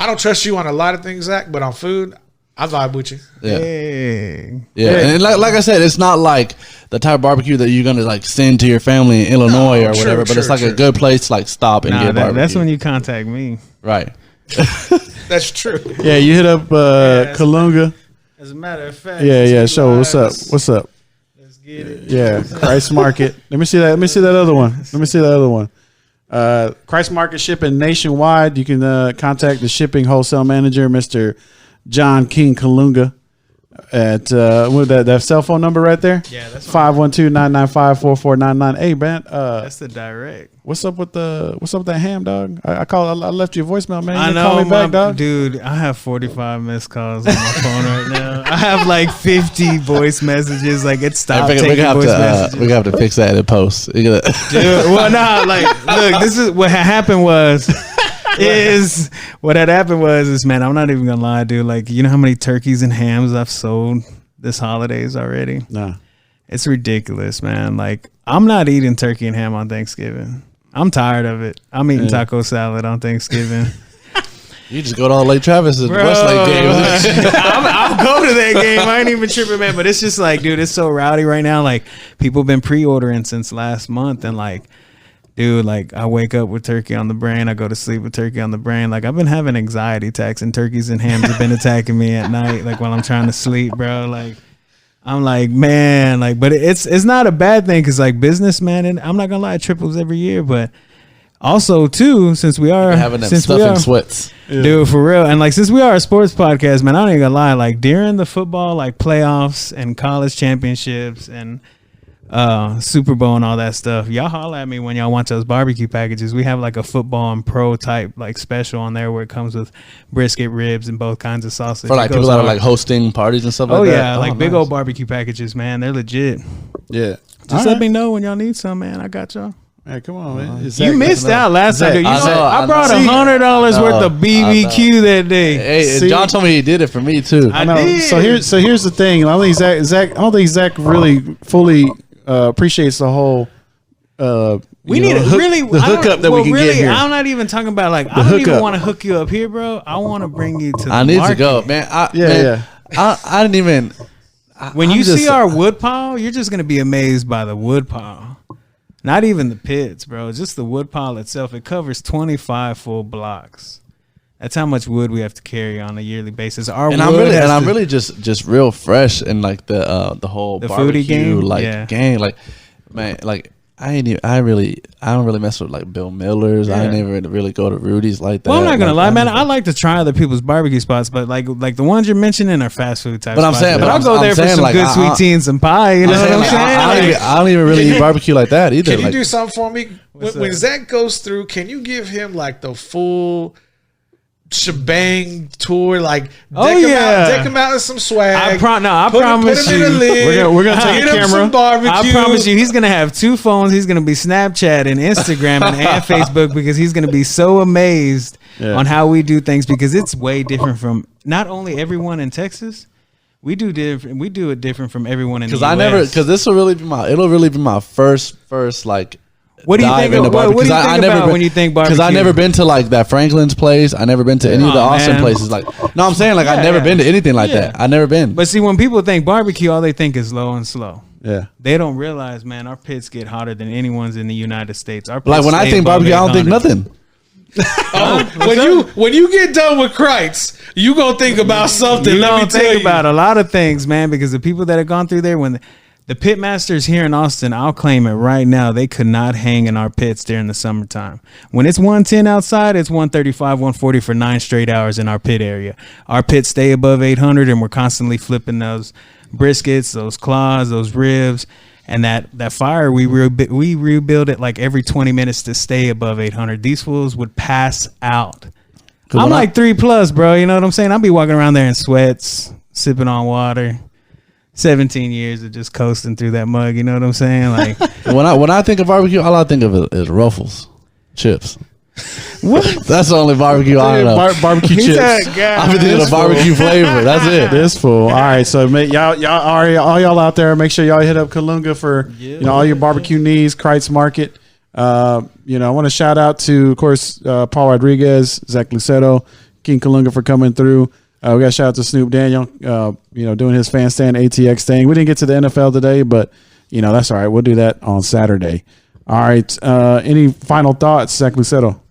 Speaker 3: don't trust you on a lot of things, Zach, but on food, I vibe with you.
Speaker 5: yeah.
Speaker 4: Hey.
Speaker 5: Yeah, and like I said, it's not like the type of barbecue that you're gonna like send to your family in Illinois or whatever. But it's like a good place to like stop and get barbecue.
Speaker 4: That's when you contact me.
Speaker 5: Right.
Speaker 3: That's true.
Speaker 1: Yeah, you hit up Kalunga.
Speaker 4: As a matter of fact.
Speaker 1: Yeah. Show what's up. What's up?
Speaker 4: Let's get it.
Speaker 1: Yeah, Christ Market. Let me see that. Let me see that other one. Christ Market shipping nationwide. You can contact the shipping wholesale manager, Mr. John King Kalunga, at what that cell phone number right there.
Speaker 4: Yeah, that's
Speaker 1: 512-995-4499. Hey, man.
Speaker 4: That's the direct.
Speaker 1: What's up with that ham, dog? I left you a voicemail, man. You
Speaker 4: I
Speaker 1: didn't
Speaker 4: know,
Speaker 1: call me back, dog.
Speaker 4: dude. I have 45 missed calls on my phone right now. I have like 50 voice messages. Like it stopped taking voice messages.
Speaker 5: We have to fix that in post. You gotta-
Speaker 4: Dude, well, no, like, look, this is what had happened was. What had happened was man, I'm not even gonna lie, dude. Like, you know how many turkeys and hams I've sold this holidays already?
Speaker 1: Nah.
Speaker 4: It's ridiculous, man. Like, I'm not eating turkey and ham on Thanksgiving. I'm tired of it. I'm eating taco salad on Thanksgiving.
Speaker 5: You just go to all Lake Travis and
Speaker 4: Bro,
Speaker 5: Westlake games.
Speaker 4: I'll go to that game. I ain't even tripping, man. But it's just like, dude, it's so rowdy right now. Like, people been pre-ordering since last month, and like, dude, like, I wake up with turkey on the brain. I go to sleep with turkey on the brain. Like, I've been having anxiety attacks, and turkeys and hams have been attacking me at night, like while I'm trying to sleep, bro. Like, I'm like, man, like, but it's not a bad thing because like business, man, and I'm not gonna lie, it triples every year, but also too, since we are
Speaker 5: Having them stuffing sweats.
Speaker 4: dude, for real, and like since we are a sports podcast, man, I don't even gonna lie, like during the football, like playoffs and college championships and Super Bowl and all that stuff, y'all holler at me when y'all want those barbecue packages. We have like a football and pro type like special on there where it comes with brisket, ribs, and both kinds of sausage.
Speaker 5: For like people that are like hosting parties and stuff like that.
Speaker 4: Oh yeah, like big old barbecue packages, man. They're legit.
Speaker 1: Yeah.
Speaker 4: Just let me know when y'all need some, man. I got y'all.
Speaker 1: Hey, come on, man.
Speaker 4: You missed out last time. Dude. You
Speaker 5: I
Speaker 4: know,
Speaker 5: know,
Speaker 4: I
Speaker 5: I
Speaker 4: brought
Speaker 5: know.
Speaker 4: $100 worth of BBQ that day.
Speaker 5: Hey,
Speaker 1: See?
Speaker 5: John told me he did it for me too.
Speaker 4: I
Speaker 1: I know.
Speaker 4: did.
Speaker 1: So here's the thing. I don't think Zach really fully appreciates the whole.
Speaker 4: We need
Speaker 1: the hookup that we can get here.
Speaker 4: I'm not even talking about like I don't even
Speaker 1: hookup.
Speaker 4: want to hook you up here, bro. I want to bring you to. The
Speaker 5: I need
Speaker 4: market.
Speaker 5: to go, man.
Speaker 1: Yeah.
Speaker 5: I didn't even.
Speaker 4: When
Speaker 5: I'm
Speaker 4: you
Speaker 5: just-
Speaker 4: see our wood pile, you're just gonna be amazed by the wood pile. Not even the pits, bro. Just the wood pile itself. It covers 25 full blocks. That's how much wood we have to carry on a yearly basis. Our
Speaker 5: and
Speaker 4: wood
Speaker 5: I'm really just real fresh in like the whole
Speaker 4: The
Speaker 5: barbecue
Speaker 4: foodie game?
Speaker 5: like
Speaker 4: Yeah.
Speaker 5: game, like man, like I don't really mess with like Bill Miller's. I ain't never really go to Rudy's like that.
Speaker 4: Well, I'm not gonna
Speaker 5: Like,
Speaker 4: lie, man. I like to try other people's barbecue spots, but like the ones you're mentioning are fast food type.
Speaker 5: But I'm
Speaker 4: spots.
Speaker 5: saying-
Speaker 4: but
Speaker 5: but
Speaker 4: I'll
Speaker 5: I'm-
Speaker 4: go
Speaker 5: I'm
Speaker 4: there for
Speaker 5: saying,
Speaker 4: some
Speaker 5: like,
Speaker 4: good sweet tea and some pie. You know what I'm
Speaker 5: like,
Speaker 4: saying?
Speaker 5: I don't even really eat barbecue like that either.
Speaker 3: Can you
Speaker 5: Like,
Speaker 3: do something for me? When Zach goes through, can you give him like the full shebang tour? Like, deck him out with some swag.
Speaker 4: I promise
Speaker 3: Put him in a
Speaker 4: you.
Speaker 3: lid.
Speaker 1: We're gonna take
Speaker 3: Get
Speaker 1: a
Speaker 3: him
Speaker 1: camera.
Speaker 3: some barbecue.
Speaker 4: I promise you, he's gonna have two phones. He's gonna be Snapchat and Instagram and Facebook because he's gonna be so amazed on how we do things because it's way different from not only everyone in Texas. We do it different from everyone in the US.
Speaker 5: because this will really be my first like.
Speaker 4: What do you
Speaker 5: dive
Speaker 4: think?
Speaker 5: into
Speaker 4: What do you
Speaker 5: barbecue.
Speaker 4: think
Speaker 5: 'Cause
Speaker 4: about
Speaker 5: been-
Speaker 4: when you think barbecue?
Speaker 5: Because I never been to like that Franklin's place. I never been to any of the
Speaker 4: Oh,
Speaker 5: Austin
Speaker 4: man.
Speaker 5: places. Like, no, I'm saying like I've never
Speaker 4: Yeah.
Speaker 5: been to anything like
Speaker 4: Yeah.
Speaker 5: that. I never been.
Speaker 4: But see, when people think barbecue, all they think is low and slow.
Speaker 1: Yeah.
Speaker 4: They don't realize, man, our pits get hotter than anyone's in the United States. Our pits
Speaker 5: like when I
Speaker 4: stay
Speaker 5: think
Speaker 4: above
Speaker 5: barbecue, I don't think
Speaker 4: 800.
Speaker 5: nothing.
Speaker 3: when you get done with Kreitz, you gonna think about something.
Speaker 4: You
Speaker 3: Let me
Speaker 4: don't
Speaker 3: tell
Speaker 4: think
Speaker 3: you.
Speaker 4: about a lot of things, man, because the people that have gone through there, when the pit masters here in Austin, I'll claim it right now, they could not hang in our pits during the summertime. When it's 110 outside, it's 135, 140 for 9 straight hours in our pit area. Our pits stay above 800, and we're constantly flipping those briskets, those claws, those ribs. And that fire, we rebuild it like every 20 minutes to stay above 800. These fools would pass out. I'm
Speaker 5: when
Speaker 4: like 3+, bro. You know what I'm saying? I'll be walking around there in sweats, sipping on water. 17 years of just coasting through that mug. You know what I'm saying? Like,
Speaker 5: when I think of barbecue, all I think of is Ruffles, chips.
Speaker 4: what?
Speaker 5: That's the only barbecue I know.
Speaker 1: Barbecue
Speaker 4: He's
Speaker 1: chips.
Speaker 4: that guy.
Speaker 5: I'm thinking of barbecue flavor. That's it.
Speaker 1: This fool. All right, so all y'all out there, make sure y'all hit up Kalunga for all your barbecue needs. Kreitz Market. I want to shout out to, of course, Paul Rodriguez, Zach Luceto, King Kalunga for coming through. We got to shout out to Snoop Daniel, doing his fan stand ATX thing. We didn't get to the NFL today, but that's all right. We'll do that on Saturday. All right. Any final thoughts, Zach Luceto?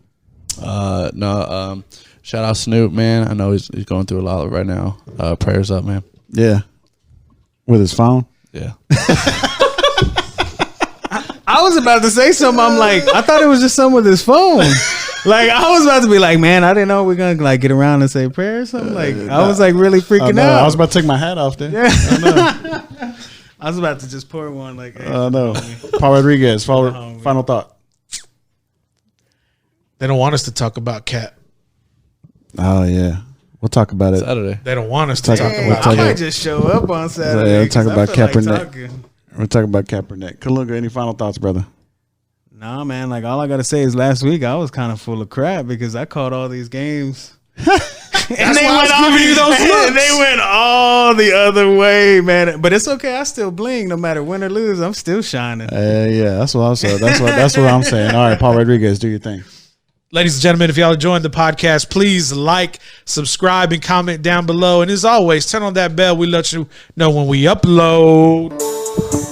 Speaker 5: No. Shout out Snoop, man. I know he's going through a lot right now. Prayers up, man.
Speaker 1: Yeah. With his phone.
Speaker 5: Yeah.
Speaker 4: I was about to say something. I'm like, I thought it was just something with his phone. Like, I was about to be like, man, I didn't know we're going to like get around and say prayer or something. Like, I was like really freaking out.
Speaker 1: I was about to take my hat off there.
Speaker 4: I was about to just pour one like, hey,
Speaker 1: No. Paul Rodriguez, final thought.
Speaker 3: They don't want us to talk about Cap.
Speaker 1: Oh, yeah. We'll talk about it.
Speaker 5: Saturday.
Speaker 3: They don't want us to talk
Speaker 4: dang,
Speaker 3: about
Speaker 4: I
Speaker 1: talk
Speaker 4: might
Speaker 1: about-
Speaker 4: just show up on Saturday.
Speaker 1: Yeah, we'll talk
Speaker 4: 'cause I
Speaker 1: about
Speaker 4: feel like
Speaker 1: Kaepernick.
Speaker 4: talking.
Speaker 1: We're talking about Kaepernick. Kalunga, any final thoughts, brother?
Speaker 4: Nah, man. Like, all I gotta say is last week I was kind of full of crap because I called all these games. and
Speaker 3: why I was giving you those looks.
Speaker 4: And they went all the other way, man. But it's okay. I still bling no matter win or lose. I'm still shining.
Speaker 1: Yeah, that's what I'm saying. That's what I'm saying. All right, Paul Rodriguez, do your thing.
Speaker 3: Ladies and gentlemen, if y'all enjoying the podcast, please like, subscribe, and comment down below. And as always, turn on that bell. We let you know when we upload.